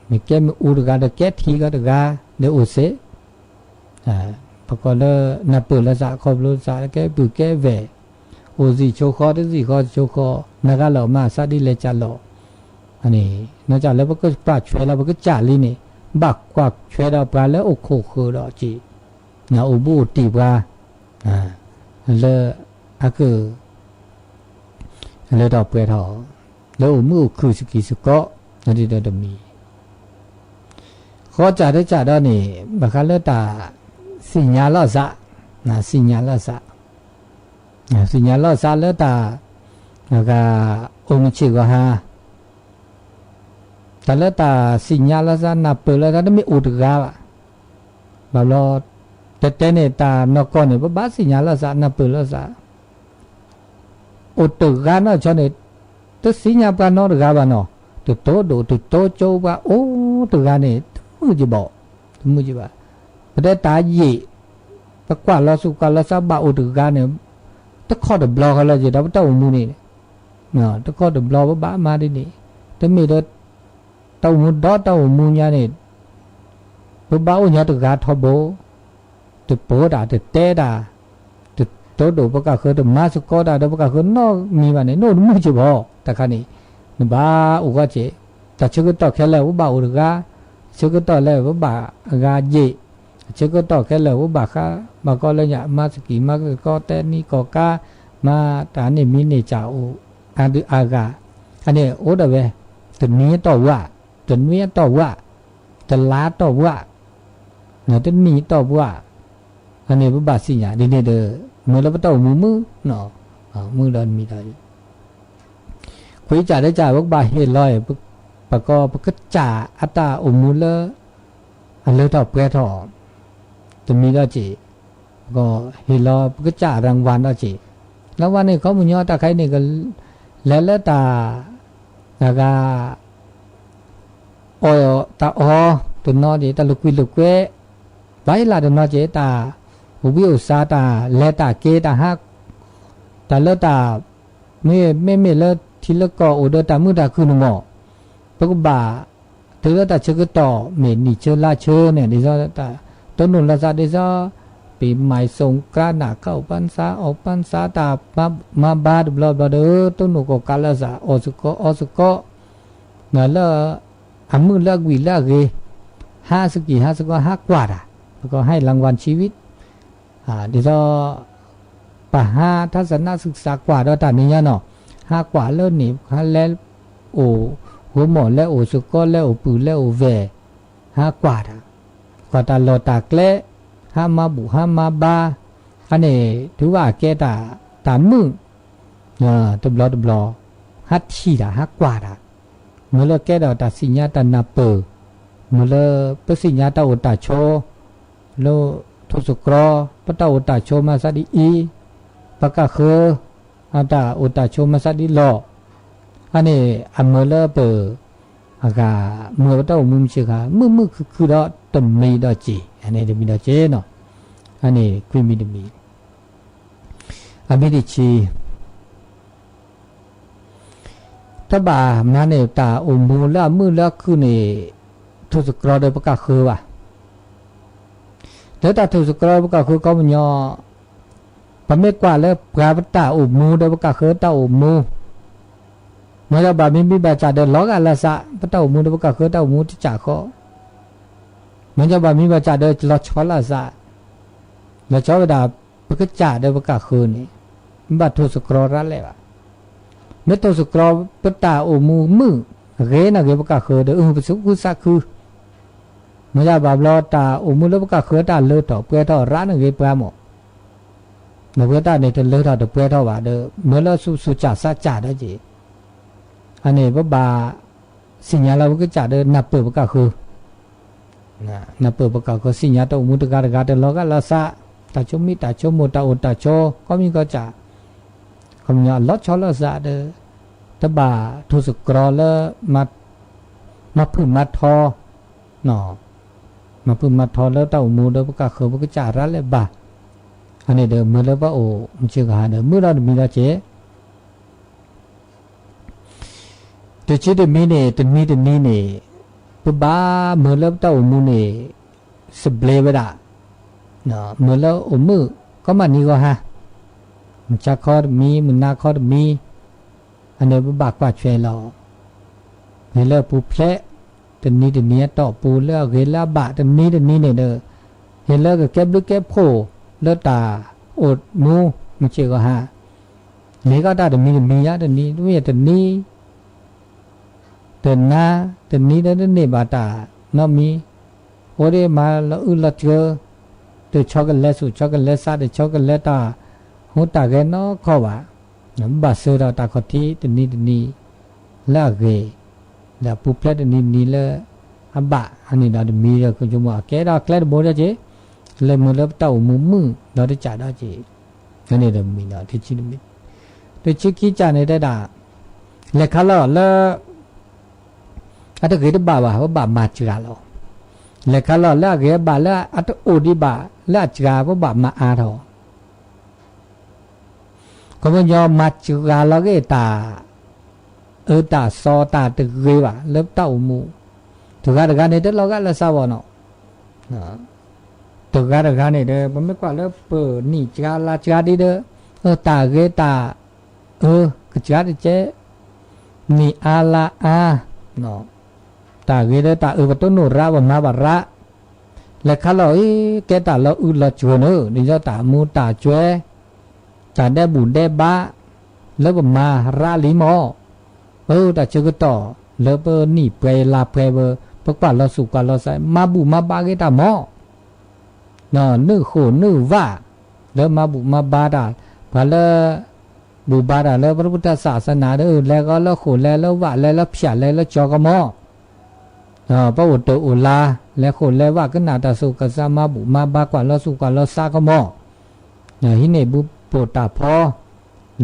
มีแกมีอูดกาเดแกทีก็เดกาเดอุเสปกตินับตัวละซะขอบรู้ซะแกปืแกเวโอซีโชคอดซีคอโชคอนักหล่อมาซะดิเลจัลโลอันนี้นอกจากแล้วก็ปราช่วยแล้วก็จ่าลีนี่บักกวักช่วยเราปลาแล้วโอโคคือดอกจีนะอุบูตีปลาแล้วคือแล้วดอกเปลือยทอแล้วมือคือสกิสก็นั่นที่เรามีข้อจ่าได้จ่าดอนี่บักเลตาสิญญาลอซะนะสิญญาลอซะสิญญาลอซะเลตาแล้วก็องค์ชิกฮาแต่ละตาสิญญาละซะนับเปิดแล้วถ้าไม่อุดกาบาลอแต่เนี่ยตานอกก่อนเนี่ยบ้าสิญญาละซะนับเปิดละซะอุดตึกกันเนาะชนเนี่ยตัวสิญญาปานนอกกาบานอตัวโตดูตัวโตโจว่าโอ้ตึกกันเนี่ยมือจีบอกมือจีบ่แต่ตาหยีตะกว่าเราสุกาละซะบ้าอุดตึกกันเนี่ยตะข้อเดบล็อกอะไรจีดับเต้ามือนี่เนาะตะข้อเดบล็อกบ้ามาดินี่แต่ไม่ได้เต้ามุดดอเต้ามุญญาเนี่ยบ้าอุญญาตกาทบตุโปดาตุเตดาตุโตดูประกาศคือตุมาสุกอดาดูประกาศคือนอกมีวันนี้โน่นมือจีบอแต่คันนี้บ้าอุกาเจแต่เชื่อต่อแค่แล้วบ้าอุกาเชื่อต่อแล้วบ้ากาเจเชื่อต่อแค่แล้วบ้าค่ะบ้าก็เลยเนี่ยมาสกีมาก็แต่นี่ก็กามาตาเนี่ยมีเนี่ยจ่าอุอันดูอากาอันนี้โอ้เดเวตุนี้ต่อว่าตุนี้ต่อว่าตุลาต่อว่าเนี่ยตุนี้ต่อว่าอันนี้บ้าสิญญาดีเนี่ยเด้อเมื่อเราไปต่อมือเนาะ มือเดินมีได้คุยจ่าได้จ่าพวกบาเฮลอยปะก็ปะก็จ่าอัตตาอุมูเลอันเลอต่อเปรตอจะมีได้จีก็เฮลอยปะก็จ่ารางวัลได้จีรางวัลนี่เขามุญยอตาใครนี่ก็แล้วตาแล้วก็โอ้ตาตัวนอจีตาลุกวิลุกเวไว้ละตัวนอจีตาอุบิอุสาตาเลตาเกตาฮักตาเลตาไม่เลทีละก็โอเดตามือตาคืนหมอปกบ่าเธอตาเชก็ต่อเมนิเชลาเชเนี่ยดิซอตาต้นนุนละซาดิซอปีใหม่สงกรานต์เข้าพรรษาออกพรรษาตามาบาดบลอเด้อต้นนุก็กาลซาอสุก็นั่นละอามือละวิละเก50 ก็5 กว่าแล้วก็ให้รางวัลชีวิตดิซอปะหาทัศนศึกษากว่าดอตานี้เนาะ5 กว่าแล้วนี่แล้วโอหัวหมอแล้วโอสุก็แล้วโอปือแล้วโอแว5 กว่าก็ตาลอตากและห้ามาบุห้ามาบาอันนี้ถือว่าแกตามึงตบลอฮัดชี5 กว่าเมื่อแกดอตาสิญญาตานาเปอเมื่อปสิญญาตาโอตาโชโลทุสุกรอปตาโอตาโชมาซาดีอีปะกะเคออันตาโอตาโชมาซาดีลออันนี้อันเมื่อเปออากาเมื่อปตามุมเชกามือคือดอตมมีดอจีอันนี้จะมีดอเจเนาะอันนี้คุยมีดมีอันนี้ดิชีถ้าบ่ามันเนี่ยตาอมูละมือละคือนี่ทุสกรอโดยประกาศคือว่ะแล้วตาทุสกรอประกาศคือก็มันย่อปะเมกว่าแล้วปราตาอมูโดยประกาศคือตาอมูเมื่อบ่ามีบาจาเดินล้อกาลาสะปะตาอมูโดยประกาศคือตาอมูที่จ่าข้อเมื่อบ่ามีบาจาเดินลอชอลาสะแล้วชอบดาประกาศจ่าโดยประกาศคือนี่บัดทุสกรอรัดเลยว่ะเมื่อทุสกรอปะตาอมูมือเรนะเกประกาศคือเดินไปสุกุสักคือเมื่อบ่าลอตาอมูแล้วประกาศคือตาเลือดต่อเปลือยต่อร้านเกปราหมอเมื่อตาเนี่ยจะเลือดต่อเปลือยต่อว่าเด้อเมื่อเราสุจ่าสัจจ่าได้จีอันนี้บ่าสิญญาเราก็จ่าเดินนับเปิดประกาศคือนับเปิดประกาศคือสิญญาตัวมุตการการเดินล้อกาลาสะตาชมิตาชมุตาอุตาโชก็มีก็จ่าคำนี้ลอชอลาสะเด้อถ้าบ่าทุสกรอแล้วมาพึ่งมาทอเนาะมาพึ่งมาทอแล้วเต้ามูเด้อประกาศคือก็จ่ารัดเลยบ่าอันนี้เดิมเมื่อแล้วว่าโอ้มันเชื่อกันเดิมเมื่อเรามีแล้วเจ๊แต่ชีวิตมีเนี่ยแต่มีแต่นี้เนี่ยปุ๊บบ้าเมื่อแล้วเต้ามูเนี่ยสเปรย์ไปด่าเนาะเมื่อแล้วโอ้มือก็มันนี่ก็ฮะมันจะคอดมีมันนาคอดมีอันนี้ปุ๊บบ้ากว่าช่วยเราเมื่อแล้วปุ๊บแผลแต่นี้ต่อปูแล้วเห็นแล้วบะแต่นี้เนี่ยเด้อเห็นแล้วก็เก็บลึกเก็บโผเลือดตาอดมูมันเชื่อก็ฮะนี่ก็ได้แต่มียะแต่นี้ด้วยแต่นี้แต่หน้าแต่นี้ได้เนี่ยบาตาน้องมีโอเดมาแล้วละเจอตัวช็อกโกแลตสูช็อกโกแลตซาเดช็อกโกแลตตาหัวตาแกน้อข้อว่าน้ำบาซื้อเราตาขอที่แต่นี้ละเกแล้วปุ๊บแล้วแต่นี้ละอับบะอันนี้เราจะมีเราก็จะมาแกเราแกล้งโบได้เจเลยมือแล้วเต้ามือเราได้จ่าได้จีอันนี้เรามีเราที่ชิดมิดที่ชิดขี้จ่าในได้ด่าเลยข้าเราแล้วอัตเกิดบ่าวว่าบ่ามาจ่าเราเลยข้าเราแล้วเกิดบ่าแล้วอัตโอดีบ่าแล้วจ่าว่าบ่ามาอาเราก็มันยอมมาจ่าเราก็ตาตาซอตาตึกเกว่าแล้วเต้ามูถูกการในเด็กเราก็ละสาวเนาะตัวการเนี่ยเด้อผมไม่กว่าแล้วเปิดนี่จ้าลาจ้าดีเด้อตาเกตากจ้าดิเจนี่อาลาอาเนาะตาเกเด้อตาประตูนูระว่ามาบาระแล้วข้าเราแกตาเราละจวนนี่เจ้าตามูตาจวยตาได้บุญได้บ้าแล้วก็มาราลิมอแต่เชื่อก็ต่อแล้วเปิดนี่เปรลาเปรเบอร์พวกว่าเราสุกว่าเราใส่มาบุมาบาเกตาหมอเนาะนึกโขนึกว่าแล้วมาบุมาบาดาพอแล้ว บูบาดาแล้วพระพุทธศาสนาเด้อแล้วก็แล้วขุแล้วว่าแล้วเพียแล้วจอกมอพระอุตโตอุลาแล้วขุแล้วว่าก็นาตาสุกสามาบุมาบากว่าแล้วสุกว่าแล้วซากมอหิเนบุปตาพอ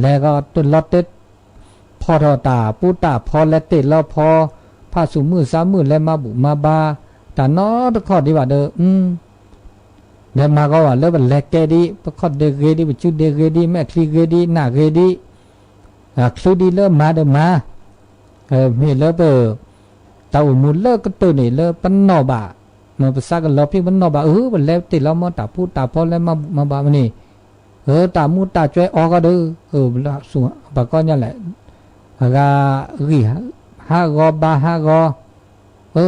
แล้วก็ตุลเต็ดพอทอตาปูตาพอและเต็ดแล้วพอพาสุมือ3มือแล้วมาบุมาบาแต่นอตะขอดีว่าเด้อแล้วมาก็ว่าแล้วบันแลกแกดีประคอดเดเกดีประจุเดเกดีแม่คลีเกดีหน้าเกดีคลูดีเริ่มมาเดิมมามีเริ่มเปิดเต่ามุนเลิกก็ตัวนี่เลิกปันนอบะมันภาษากันลบพี่ปันนอบะบันแล้วติดแล้วมาตาพูดตาพอแล้วมาบามันนี่ตามูตาช่วยออกก็เด้อละสุปากก็เนี่ยแหละการี5 กอบา5 กอ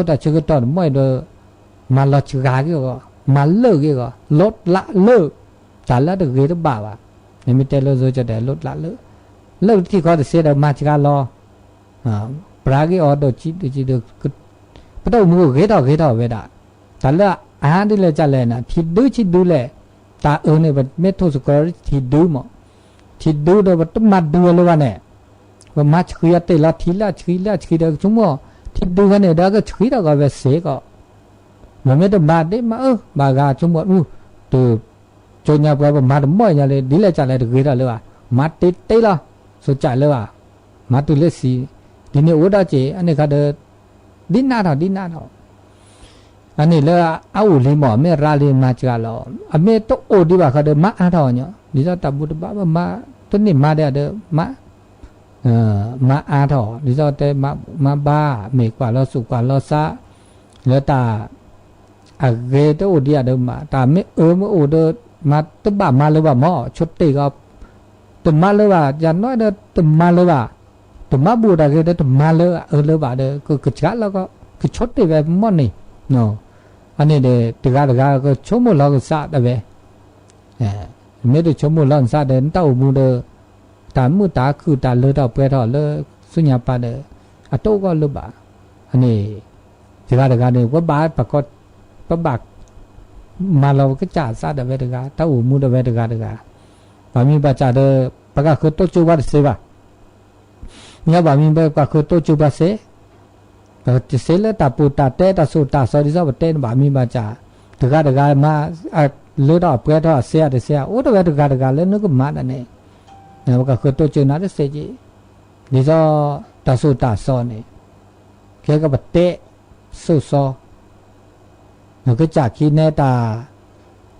แต่ชื่อก็ตอนไม่เด้อมาลอชกากี่ก็มาเลิกกี่ก็ลดละเลิกแต่ละเด็กเรียนบ้าวะนี่ไม่แต่เราจะได้ลดละเลิกที่เขาจะเสียดมาชกาลอปรากฏออดจิตเด็กพระเจ้ามือเกตเอาเวดาแต่ละอาหารที่เราจะเล่นนะที่ดูเลยตาเนี่ยแบบเมทัลสกอร์ที่ดูมั้งที่ดูเดี๋ยวต้องมาดูเลยวันเนี่ยว่ามาช่วยเตะละทีละช่วยเด็กชั่วโมงที่ดูกันเนี่ยเด็กก็ช่วยเด็กก็เวสเสก็มันไม่ต้องมาได้มาบางการชั่วโมงตัวจนยาไปว่ามาถึงบ่อยอย่างเลยดีเลยจัดเลยเกิดอะไรวะมาติดละสุดใจเลยว่ะมาตัวเล็กสิทีนี้โอ้ได้เจอันนี้ก็เดินดินหน้าเท่าอันนี้เลยเอาเลยหมอไม่ราเลยมาจ้าเราอเมต้องโอดีว่าเขาเดินมาเท่าเนี่ยดิฉันตับบุตรบ้ามาต้นนี้มาเดินมาเท่าดิฉันเดินมาบ้าเมกว่าเราสุกว่าเราซะแล้วตาเกตโอดีเดินมาตาไม่มาโอเดินมาตัวบ้ามาเลยว่าหมอชุดตีก็ตัวมาเลยว่าอย่างน้อยเดินตัวมาเลยว่าตัวมาบูดอะไรเดินตัวมาเลยเลยว่าเดินก็กระชับแล้วก็คือชุดตีแบบหมอนี่เนาะอันนี้เด็กตะก็ชมเราก็ซาได้เว้ไม่ได้ชมเราซาเดินเต้ามูเดตามือตาคือตาเลือดเอาไปเท่าเลยสุญญาปาเดอโต้ก็เลยบ่าอันนี้ตะเนี่ยว่าบ้าปรากฏปะบักมาเราก็จ่าซาได้เว้ตะเต้ามูเดเว้ตะบามีบาจ่าเดปะก็คือโตจูบาเสบ่าเนี่ยบามีแบบก็คือโตจูบาเสจะเสร็จแล้วตาปูตาเตะตาสูตาสอดีสอบเต้นบามีบาจ่าตะมาเลือดออกเปรี้ยวเสียโอ้ตะแล้วนึกก็มาเนี่ยเนี่ยก็คือตัวจูนัดเสจีดีสอตาสูตาสอเนี่ยแค่ก็บเตะสู้ซอแล้วก็จ่าขี้เนตา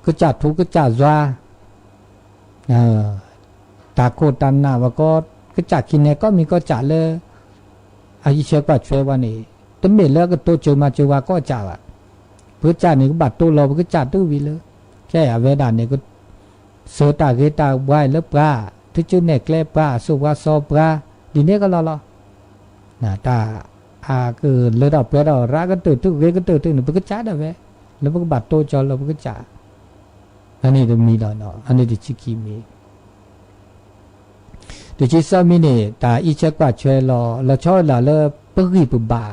ก็จ่าทุกก็จ่าจ้าตาโคตันน่ะว่าก็จ่าขี้เนก็มีก็จ่าเลยอายุเชื่อกว่าช่วยวันนี้ตั้งเมื่อแล้วก็ตัวจูมาจูว่าก็จ่าอ่ะเพื่อจ่านี่ก็บัดตัวเราก็จ่าตู้วิเลยแค่เวดานี่ก็โซตาเกตาไว้แล้วปลาที่จุดเนี่ยแกล้ปลาสุวาซอปลาดีเนี่ยก็รอน่ะตาคือเลือดออกเปลือกรักก็ตื่นทุกเวก็ตื่นหนึ่งเพื่อจ่าได้เว้แล้วเพื่อบัดตัวจอเราเพื่อจ่าอันนี้จะมีแล้วเนาะอันนี้จะชิคีมีเดี๋ยวที่สามีเนี่ยตาอีเช็คว่าช่วยเราชอบเราเลยปึกบา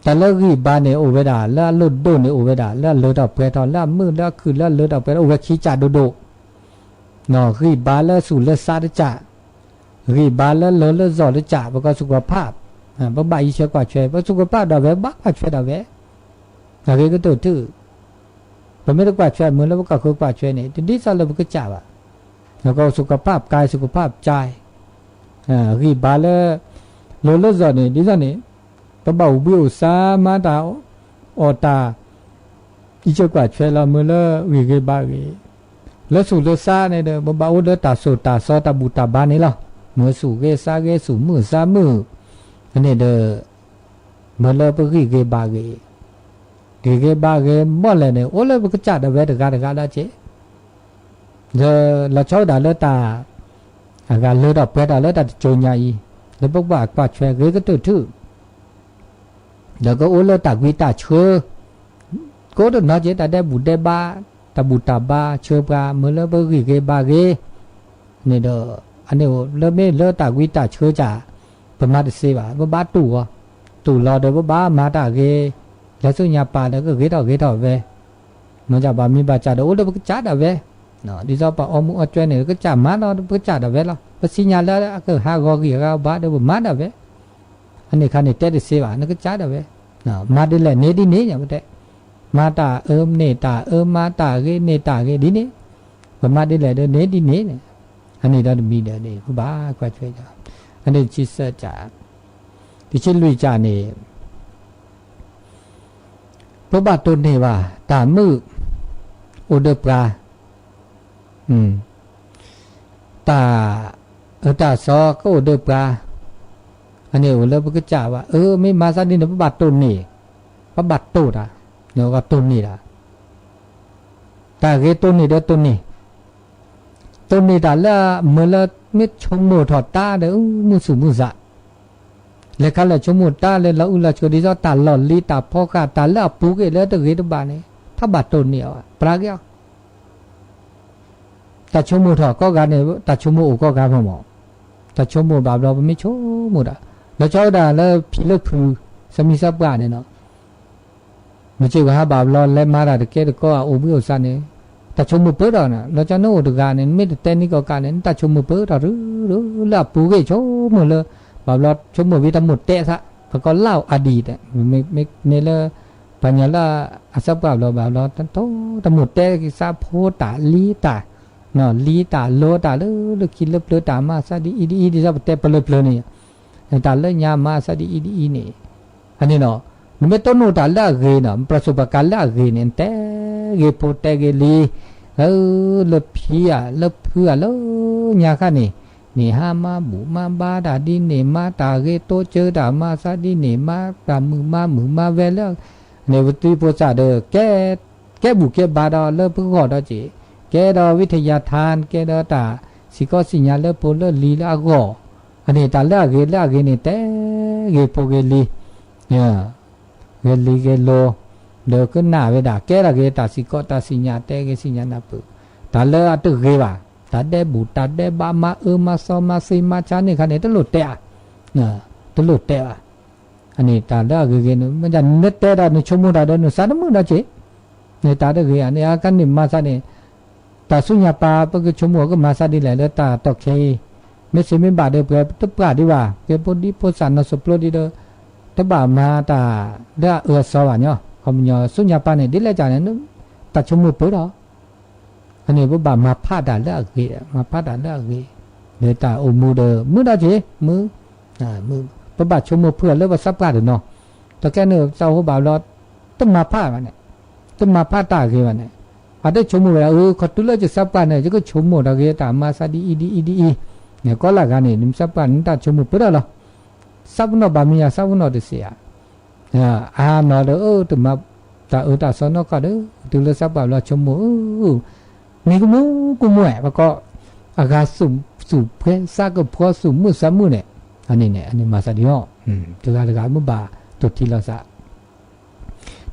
แต่เลิกบาเนี่ยโอเวดาแล้วลุดโดเนี่ยโอเวดาแล้วเลือดออกเปลือกแล้วมือแล้วคือแล้วเลือดออกเปลือกโอเวขี้จ่าโดเนาะบาแล้วสู่เลือดซาดจ่าบาแล้วเลือดจอดจ่าเพราะสุขภาพเพราะใบอีเช็คว่าช่วยเพราะสุขภาพดาวเวบักว่าช่วยดาวเวอะไรก็ตัวทื่อผมไม่ต้องว่าช่วยมือแล้วก็คือว่าช่วยเนี่ยทีนี้ซาเราก็จ่าว่ะแล้วก็สุขภาพกายสุขภาพใจบาแล้วเลือดจอดเนี่ยดิฉันเนี่ยปะบ่าวบิวสามาดาวออตาอีเจ้ากว่าช่วยเราเมื่อละบาแล้วสู่เลือดซาเนี่ยเด้อบ่าวเลือดตาสูตาซอตาบูตาบานี่ล่ะเมื่อสู่สู่มือซามืออันนี้เด้อเมื่อละปะบาบ่เลยเนี่ยโอ้เลยก็จัดเอาไว้ตะกาได้เจเราชอบด่าเลือดตาการเลือดออกเปลือกเลือดตาโจรใหญ่แล้วบอกว่ากว่าช่วยก็ตื่นทื่อแล้วก็โอ้เลือดตาวิตาเชื่อก็ต้องน่าจะได้บุได้บ้าตาบุตาบ้าเชื่อปลาเมื่อเลือดปะบาเนี่ยเด้ออันนี้เลือดไม่เลือดตาวิตาเชื่อจ่าประมาณ10 บาทบ้าตู่รอเด้อบ้ามาตาแล้วสุญญาปาแล้วก็เกตเอาเว้มันจะบามีบาจ่าเด้อโอ้เด้อก็จ่าได้เว้ เนาะดิซอปะอมุอจวยเนี่ยก็จ่ามาเนาะก็จ่าดะเวละปะสิญญาละก็หากอกีก็บาดบ่มาดะเวอันนี้คันนี่เตดิเสวะนะก็จ่าดะเวเนาะมาดิแลเนดิเนเนี่ยบ่ได้มาตาเนตามาตาเกเนตาเกดิเนบ่มาดิแลเดเนดิเนเนี่ยอันนี้ดะมีเดะนี่บ่ากว่าช่วยจ้ะอันนี้จิสะจ่าดิชิลุยจ่านี่พระบาทตนนี่ว่าตามือโอเดปลาตาซอก็โอเดปลาอันนี้โอเลปก็จ่าว่าไม่มาซะนี่นะพระบาทตนนี่พระบาทโตดอ่ะเนาะก็ตนนี่ล่ะตาเกตนนี่เด้อตนนี่ตาละเมื่อละเม็ดชมโมถอดตาเด้อมุสุมุสะเลยคันละชมโมตาเลยละอุละชดิซอตาหลอนลีตาพ่อกาตาละปูเกเลยตะเกตบานี่พระบาทตนนี่อ่ะปรากยตาชมโมถอดก็กันเนี่ยตาชมโมก็กันพอหมอตาชมโมบาเราไม่ชมโมดอ่ะแล้วเจ้าดาแล้วพิเลพูสมิสับกาเนี่ยเนาะไม่ใช่ว่าบาปร้อนและมาราเกตก็โอบิโอซันเนี่ยแต่ชมมือเปิดอ่ะนะเราจะโน้ตการเนี่ยไม่ได้เต้นนี่ก็การเนี่ยแต่ชมมือเปิดอ่ะหรือละปูเกชมมือเลยบาปร้อนชมมือวิตามุดเตะซะแล้วก็เล่าอดีตไม่เนี่ยเลยปัญญาละอาศัพบาปเราบาปร้อนทั้งโตตามุดเตะกิซาโพตาลีตาเนาะลีตาโลตาเลยกินเลือดเปลือยตามาซาดีอีดีซาเตะเปลือยเปลือยนี่ตาเลยยามาซาดีอีนี่อันนี้เนาะมันไม่ต้นโนตาละเกยนะประสบการณ์ละเกยเนี่ยแต่เกยโพเตเกลีเลพีอะเลเพื่อเลญาค่ะนี่หามาบุมาบาดาดิเนมาตาเกโตเจอดามาซาดิเนมาตามือมาเวลในวัตถุโพจาเดแกบุแกบาดาเลเพื่อขอดาจีแกดาวิทยาทานแกดาตาสิก็สิญญาเลโพเลลีละก็อันนี้ตาละเกเนี่ยแต่เกโพเกลีเนี่ยเกลีเกโลเด็กก็น่าเวดาแกละเกตาสิก็ตาสิญญาแต่เกสิญญานาปุตาเลอะตึกเกว่าตาเดบุตาเดบามามาซอมาซีมาชานี่คันนี้ตลุดเตะเนี่ยตลุดเตะอันนี้ตาเลอะเกเนี่ยมันจะนึกเตะได้ในชั่วโมงได้ในสามมื้อได้เจเนี่ยตาเดเกอันนี้อาการนี่มาซะนี่ตาสุญญาปาปะก็ชั่วโมงก็มาซะดีแหละแล้วตาตอกใช้ไม่ใช่ไม่บาดเดเปตุปาดีว่าเกปดิโพสันนสุปโลดีเดตบามาตาเดอสวะเนาะคำยอสุญญาปาเนี่ยดิเลจาเนี่ยตัดชั่วโมงเปิดหรออันนี้บ่บามาพาดาเละเกมาพาดาเละเกเดตาโอมูเดมือดาเจมือบ่บาชั่วโมงเพื่อแล้วว่าซับกาดเนาะแต่แกเนี่ยเจ้าบ่าวรอต้องมาพามันเนี่ยต้องมาพาตาเกมันเนี่ยอาได้ชั่วโมงแล้วขอตุเลจะซับกาเนี่ยจะก็ชั่วโมงดาเกตามาซาดีอีดีเนี่ยก็ละกันเนี่ยนิมซับกานี่ตาชั่วโมงเปิดหรอซับนอบามียาซับนอเดเสียนอเดตุมาตาสอนก็เด้ตุเลซับบาลชั่วโมงนี่กูมั่วแล้วก็อากาศสุ่มเพื่อซากก็พอสุ่มมือซ้ำมือเนี่ยอันนี้มาซะดิอ๋อตัวการมือบาตัวที่เราซะ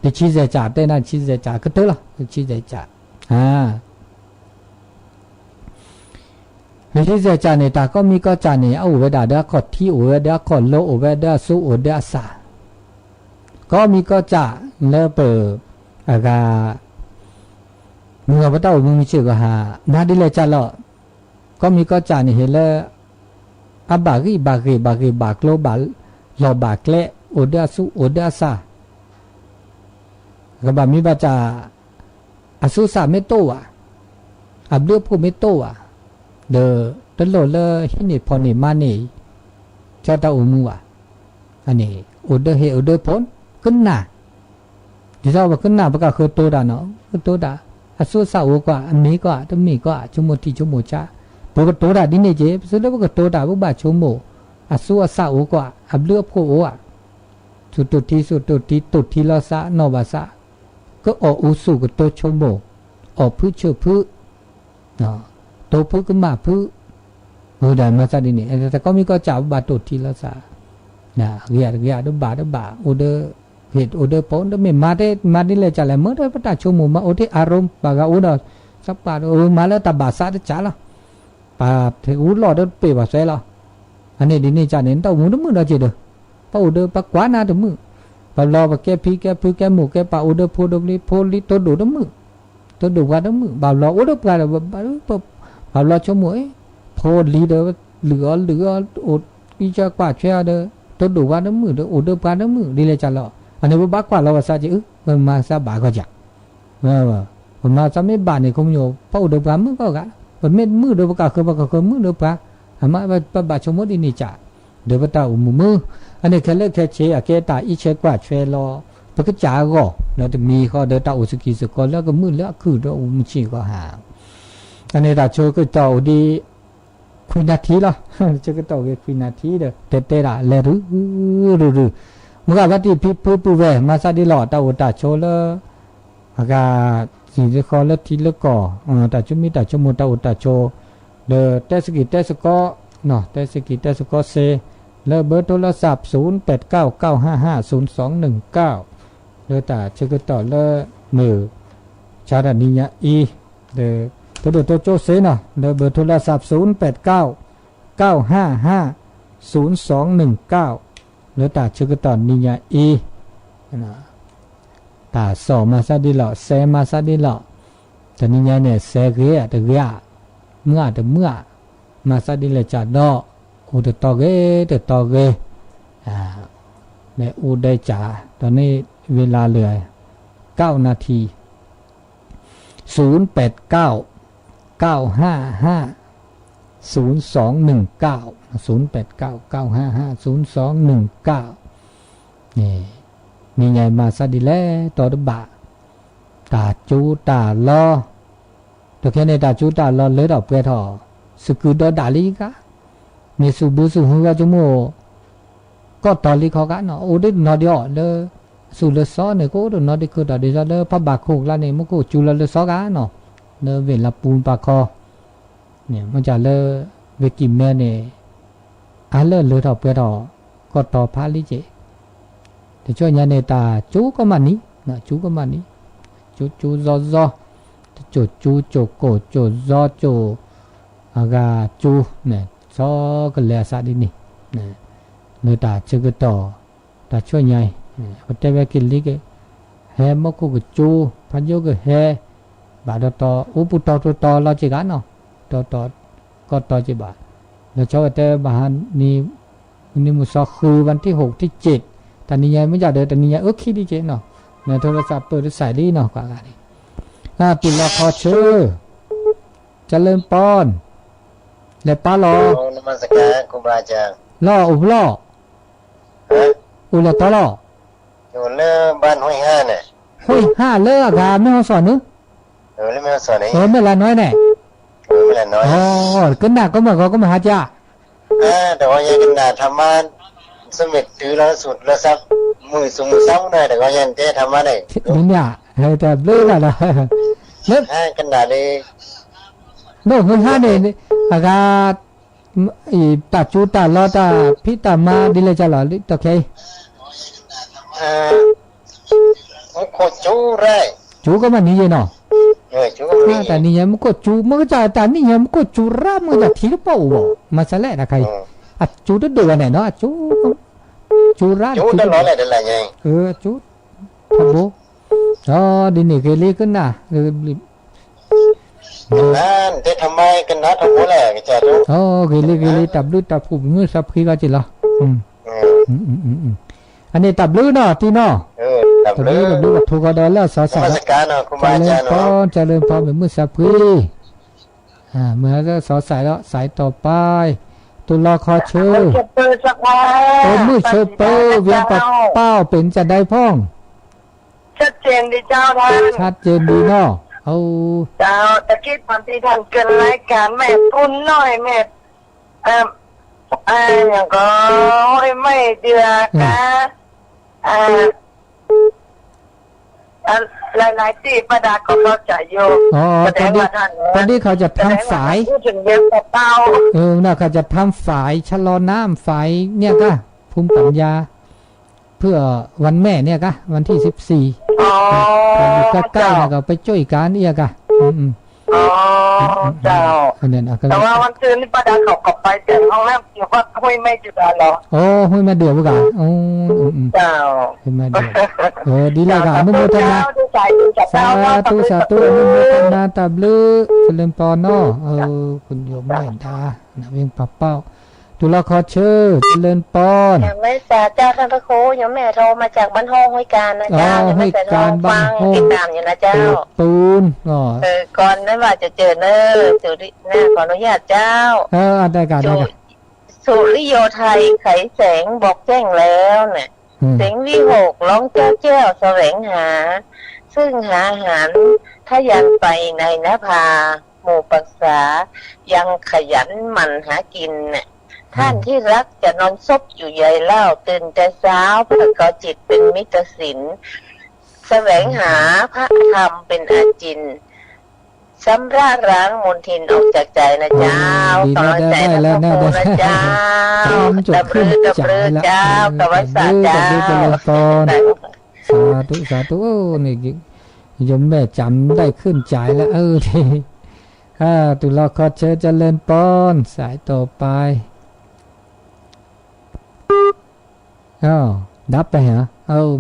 ดิชีเจจ่าเต้นชีเจจ่าก็เตละชีเจจ่าดิชีเจจ่าเนี่ยตาก็มีก็จ่าเนี่ยเอาเวดาเดาขอที่เวดาขอโลเวดาสู้เวดาซาก็มีก็จ่าแล้วเปิดอากามึงเอาไปเต้ามึงมีชื่อก็หานาดิเลจ่าละก็มีก็จ่าเนี่ยเห็นแล้วอับบากีบากโลบาลอบากเละโอเดาสู้โอเดาซาก็แบบมีบาจ่าอาสุสาเมโตวะอับเลือบพวกเมโตวะเดอตลอดเลยฮินิพอนิมานี่เจ้าตาอุมัวอันนี้โอเดอเฮโอเดอพอนขึ้นหน้าที่เราว่าขึ้นหน้าประกาศคือโตดาเนาะคือโตดาอาสุสาวกว่าอันนี้ก็ตมีก็ชั่วโมงที่ชั่วโมงจ้าปกติโตดาดิเนเจสุดแล้วก็โตดาบุบาชั่วโมงอาสุสาวกว่าอับเลือบพวกโอ่ะสุดที่เราสะนอบาสะก็ออกอุสุก็โตชั่วโมงออกพื้นเชื่อพื้นเนาะโตพื้นก็มาพื้นได้มาซะดิเนี่ยแต่ก็มีก็จับบาตุทีละซะนะเรียดบาโอเดอเฮ็ดโอเดอปอนไม่มาดิเลยจะแล้วเมื่อได้ประตาชั่วโมงมาโอที่อารมณ์บากาโอดสับปามาแล้วตาบาซะจะจ้าละปาเทอุลอดเปบาเซละอันนี้ดิเนี่ยจะเนี่ยต้องมือดาเจเด้อปาโอเดอปากวานาเด้อมือปารอปาแกพีแกหมูแกปาโอเดอโพลิโตโดเด้อมือต ตัวดูว่าน้ำมือบาลออุดปลาบาลอชั่วโมงพอลีเดอเหลืออดวิจารกว่าเชียเดอตัวดูว่าน้ำมือเดออุดปลาน้ำมือดีเลยจ้ะละอันนี้ว่าบ้ากว่าเราว่าซาจิมันมาซาบาก็จักผมมาซาไม่บาเนี่ยคงอยู่พออุดปลามือก็กะมันไม่มือเดอปากคือมือเดอปลาอามาบาชั่วโมงดีนี่จ้ะเดอปตาอุมืออันนี้แค่เล็กแค่เชียแค่ตาอีเชกว่าเชลอปก็จ่าก็แล้วจะมีเขาเดอตาอุสกีสกอแล้วก็มือแล้วคือเดออุมชีก็หาอันนี้ตาโชก็เจ้าดีคุยนาทีละจะก็ต่อคุยนาทีเด้อเตะละเลรือมึงก็ว่าที่พี่ผู้เวมาซาดิหล่อตาอุตาโชเลอากาสิ่งที่เขาเลือกทีเลือกก่อตาจุมีตาจมูตาอุตาโชเดอเตสกิเตสก็เนาะเตสกิเตสก็เซเลเบอร์โทรศัพท์0899550219เลอตาจะก็ต่อเลมือชาดานิยะอีเดอตัวโจเซนะเบอร์โทรศัพท์0899550219แล้วตาชื่อก็ตอนนิยาอีนะตาสอมาซาดิหล่อเซมาซาดิหล่อแต่นิยาเนี่ยเซเกียตะเกียเมื่อมาซาดิเลยจัดดออูเดตอเกเนี่ยอูได้จ่าตอนนี้เวลาเหลือ9 นาที089 นี่ไงมาซาดิแลต่อดบะตาจูตาลอตัวแค่ในตาจูตาลอเลยดอกเปรทอสกุดดาลีกะมีสุบุสุหัวจมูกก็ตอลีเขากะเนาะโอ้ได้นอเดียวเลยสุเลซอเนี่ยก็นอได้คือดอเดียวเลยพระบาคุกแล้วเนี่ยมันก็จูเลซอกะเนาะเนเวลาปูนปากคอเนี่ยมันจะเลเวกิมเมเนี่ยเลถอเปรอก็ต่อพาลิเจแต่ช่วยยาเนตาจูก็มันนี้นะจูก็มันนี้จูซอจูโกจูซอจูอากาจูเนี่ยซอก็เลสาดินี่เนี่ยเนตาชื่อก็ต่อตาช่วยยายวัดเทวกิลิกเฮมกุกจูพันโยกเฮบาดต่ออุปต่อเราจิกันเนาะต่อก็ต่อจิบาแล้วชาวแต่บานี่มุสาคือวันที่6ที่7แต่นี่ยังไม่อยากเดินแต่นี่ยังคิดดีเจเนาะในโทรศัพท์เปิดสายดีเนาะกว่ากันนี่ปิดละครชื่อเจริญปอนและป้ารอนมัสการครูบาอาจารย์ล่ออุละตอล่ออยู่เลื่อบ้านห้วย5เนี่ยห้วย5เลิกกาไม่เขาสอนนึแล้วไม่สอนไหนไม่ละน้อยแน่ไม่ละน้อยก็หนักก็เหมือนเขาก็มาหาจ้าแต่ว่ายังกันหนาทำมาสมิทถือแล้วสุดแล้วซับมือสูงซ้ำหน่อยแต่ก็ยังเจ๊ทำมาได้นี่เนี่ยแต่เลิกอะไรเลิกกันหนาเลยโน่ห้วย5เนี่ยอากาตาจูตาลอตาพิตามาดิเลจ่าหล่อตะเคโคจูไรจูก็มันนี่เนาะจูก็มีแต่นี่ยังมันก็จูมันก็จะแต่นี่ยังมันก็จูรามันจะทีหรือเปล่ามาซะแล้วนะใครจูตัวเดือดเนี่ยเนาะจูราจูตลอดเลยเดี๋ยวอะไรไงจูทับโบดินี่เกลีขึ้นนะนั่นเจ๊ทำไมกันนะทำโมแหละจ้าทุกเกลีตับลื้อตับผูกมือสับขี้ก็จิละอันนี้ตับลื้อเนาะที่เนาะตับลื้อถูกกระดอนแล้วสอสการเนาะคุณอาจารย์เนาะเจริญพรเป็นมือสับขี้เมื่อก็สอสายแล้วสายต่อไปตุลาคอเชื่อมือเชื่อเปอร์เวียนปัดเป้าเป็นจะได้พ่องชัดเจนดีเจ้าท่านชัดเจนดีเนาะเจ้าตะกี้ตอนที่ท่านเกิดรายการแม่ทุนน้อยแม่อย่างก็ไม่เดือดนะหลายๆที่ประดาก็เข้าใจโยตอนนี้เขาจะทำฝายถึงเยอะเต้าน่ะเขาจะทำฝายชะลอน้ำฝายเนี่ยก็ภูมิปัญญาเพื่อวันแม่เนี่ยก็วันที่14ก็ใกล้ๆแล้วก็ไปช่วยกันเนี่ยก็ เจ้า อันนั้นก็แต่ว่าวันคืนนี่ป้าดาเขากลับไปแต่ห้องน้ำอยู่ว่าห้วยไม่จุดาหรอโอ้ห้วยมาเดือดบ่กะโอ้เจ้าห้วยมาเดือดดีแล้วกะอนุโมทนาสาธุสาธุอนุโมทนาตับลือเจริญพรเนาะคุณโยมแม่ตานะเวียงปับเป้าตุลาขอเชิญเจริญพรยังไม่ทราบเจ้าท่านพระครูยังแม่โทรมาจากบ้านห้องห้วยการนะเจ้ายังไม่แต่โทรฟังติดตามอยู่นะเจ้าตูนก่อนนั้นว่าจะเจอเนอสุริแม่ขออนุญาตเจ้าได้การสุริโยไทยไขแสงบอกแจ้งแล้วเนี่ยเสียงวิหกร้องเจ้าเจ้าแสวงหาซึ่งหาอาหารถ้ายันไปในนภาหมู่ปรึกษายังขยันหมั่นหากินเนี่ยท่านที่รักจะนอนซบอยู่ใยเล่าตื่นแต่เช้าเพื่อก่อจิตเป็นมิตรศิลป์แสวงหาพระธรรมเป็นอาจินสำราร้างมนทินออกจากใจนะเจ้ากำลังใจนะพระโคนะเจ้าตะปรือเจ้ากวัสดิ์เจ้าสาธุสาธุนี่ยมแม่จำได้ขึ้นใจแล้วทีตุลาขอเชิญเจริญพรสายต่อไปดับไปเหรอ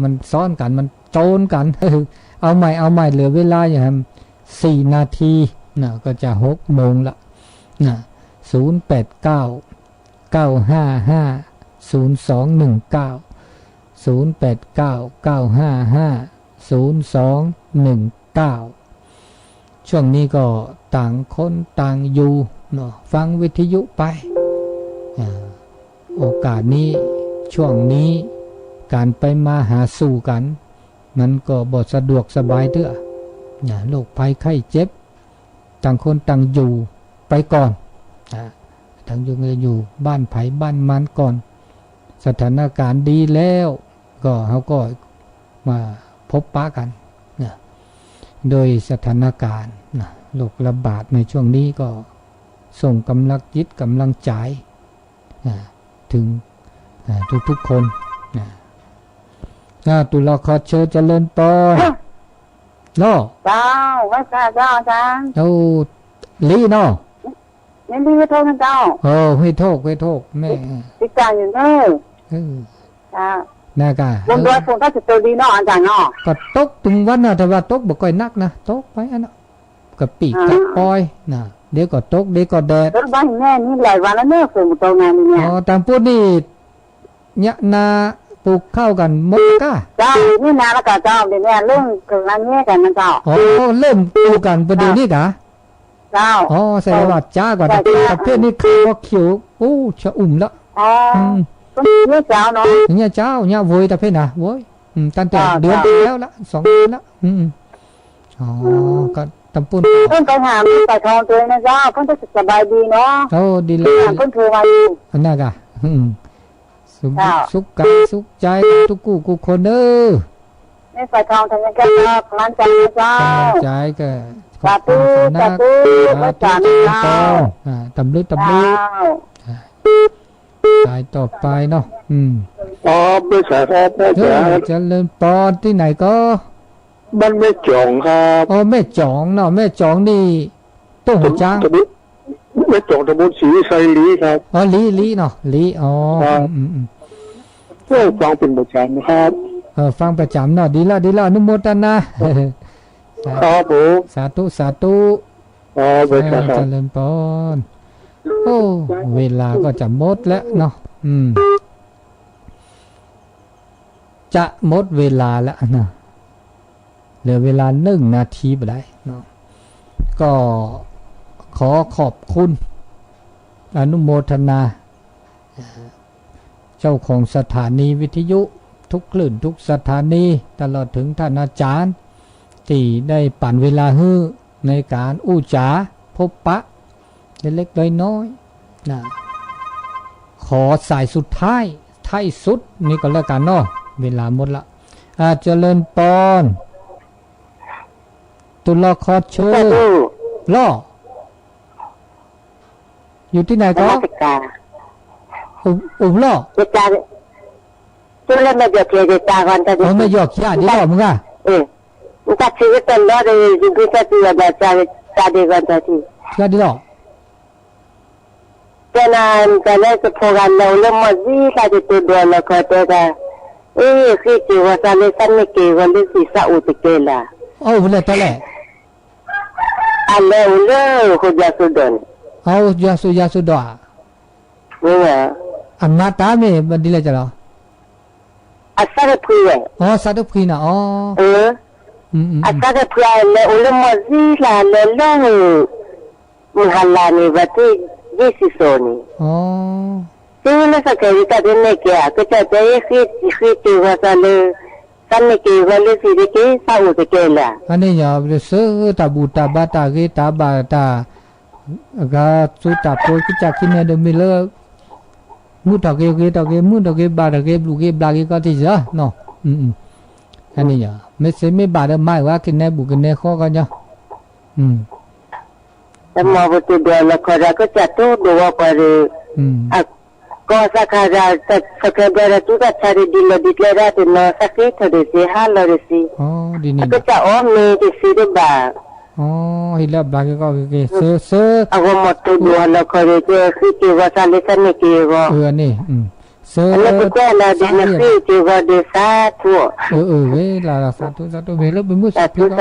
มันซ้อนกันมันโจนกันเอาใหม่เหลือเวลาอย่าง4 นาทีนะก็จะ6 โมงละนะ08995502190899550219ช่วงนี้ก็ต่างคนต่างอยู่เนาะฟังวิทยุไปโอกาสนี้ช่วงนี้การไปมาหาสู่กันมันก็บ่สะดวกสบายเด้อโรคภัยไข้เจ็บต่างคนต่างอยู่ไปก่อนต่างอยู่บ้านไผบ้านมันก่อนสถานการณ์ดีแล้วก็เขาก็มาพบปะกันโดยสถานการณ์โรคระบาดในช่วงนี้ก็ส่งกำลังจิตกำลังใจถึงทุกๆคนตุลาขอเชิญเจริญพรเนาะเจ้าวัดเจ้าอาจารย์ลีเนาะนี่ลีไม่โทษเจ้าให้โทษแม่ติดใจอยู่เนอะจ้าน่ากะบนด้วยฝนก็จะตัวดีเนาะอาจารย์เนาะก็ตกถึงวันน่ะแต่ว่าตกบ่ค่อยนักนะตกไปอันน่ะกับปีกกับปอยนะเดี๋ยวก็ตกเดี๋ยวก็แดดบ้านแม่นี่หลายวันแล้วเนอะฝนตกงานนี่เนี่ยตามพูดนี่เนี่ยนาปลูกข้าวกันหมดก้าเจ้านี่นาแล้วก็เจ้าเดี๋ยวนี้เรื่องกำลังเงี้ยกันนะเจ้าเริ่มปลูกกันประเดี๋ยวนี้กะเจ้าใส่ว่าจ้ากว่าประเภทนี้ข้าวเขียวชะอุ่มละเนี่ยเจ้าเนาะเนี่ยเจ้าเนี่ยโวยแต่เพศนะโวยตั้งแต่เดือนแล้วละ2 เดือนละก็ตำปุ่นเพิ่นไปหาใส่ทองตัวนะเจ้าเพิ่นจะสบายดีเนาะดีเลยเพิ่นโทรมาอยู่อันนั้นกะสุขกายสุขใจทุกกูคนเด้อไม่ใส่ทองทำยังไงก็มั่นใจนะเจ้าใจก็สาธุสาธุพระอาจารย์เจ้าตำลึกสายต่อไปเนาะไม่ใช่ครับอาจารย์จะเริ่มปอที่ไหนก็บ้านแม่จองครับแม่จองเนาะแม่จองนี่ตู้หัวจ้างแม่จองตำบลศรีวิชัยลีครับลีเนาะลีฟังเป็นประจำนะครับฟังประจำเนาะดีละอนุโมทนาครับผมสาธุเจริญพรเวลาก็จะหมดแล้วเนาะจะหมดเวลาแล้วนะเหลือเวลา1 นาทีไปได้เนาะก็ขอขอบคุณอนุโมทนาเจ้าของสถานีวิทยุทุกคลื่นทุกสถานีตลอดถึงท่านอาจารย์ที่ได้ปั่นเวลาฮื้อในการอู้จาพบปะเล็กๆน้อยๆนะขอสายสุดท้ายสุดนี่ก็แล้วกันเนาะเวลาหมดละเจริญพรตุลาขอเชิญล่ออยู่ที่ไหนก็ล่อจุลไม่หยอกเยตากันแต่ไม่หยอกยาดีหรอมึงอ่ะมุกัดชีวิตเป็นรอดเลยจุดที่จะแบบจะดีกันแต่ที่ ก็ดีหรอก Jangan kalau seorang lalu masih saja tuduh nak kata kita wasale sana ke walau sisa utikela. Oh boleh tak leh? Allah Allah hujah sudan. Oh ya sudah. Ya. Amat kami berdiri jalan. Asal pria. Oh satu pina. Oh. Asal pria lalu masih lalu menghalangi berarti Yesusoni. Oh. Sila sa kita dinne kya kita tayo khiti wasale sanne ke wale sidike sa utikela. Ani ya se tabu tabata ke tabata ga su tapo kita kini ada mila mu tak ke mu tak ke ba ke blu ke bla ke ka ti ja no. Ani ya me se me ba de mai wa kini bu kini kho ka nya. Semua betul dua lekora ke jatuh dua pada kau sekarang sekedar tu tak cari dikira tu no sakit tu desi hal desi. Oh di ni. Aku cak ni di sini bah. Oh hilap lagi kau ke se. Aku mau tu dua lekora je kita wasal sana kira. Ni. Se. Aku cak lah di negeri kira desa tu. Lah satu bela bimus satu.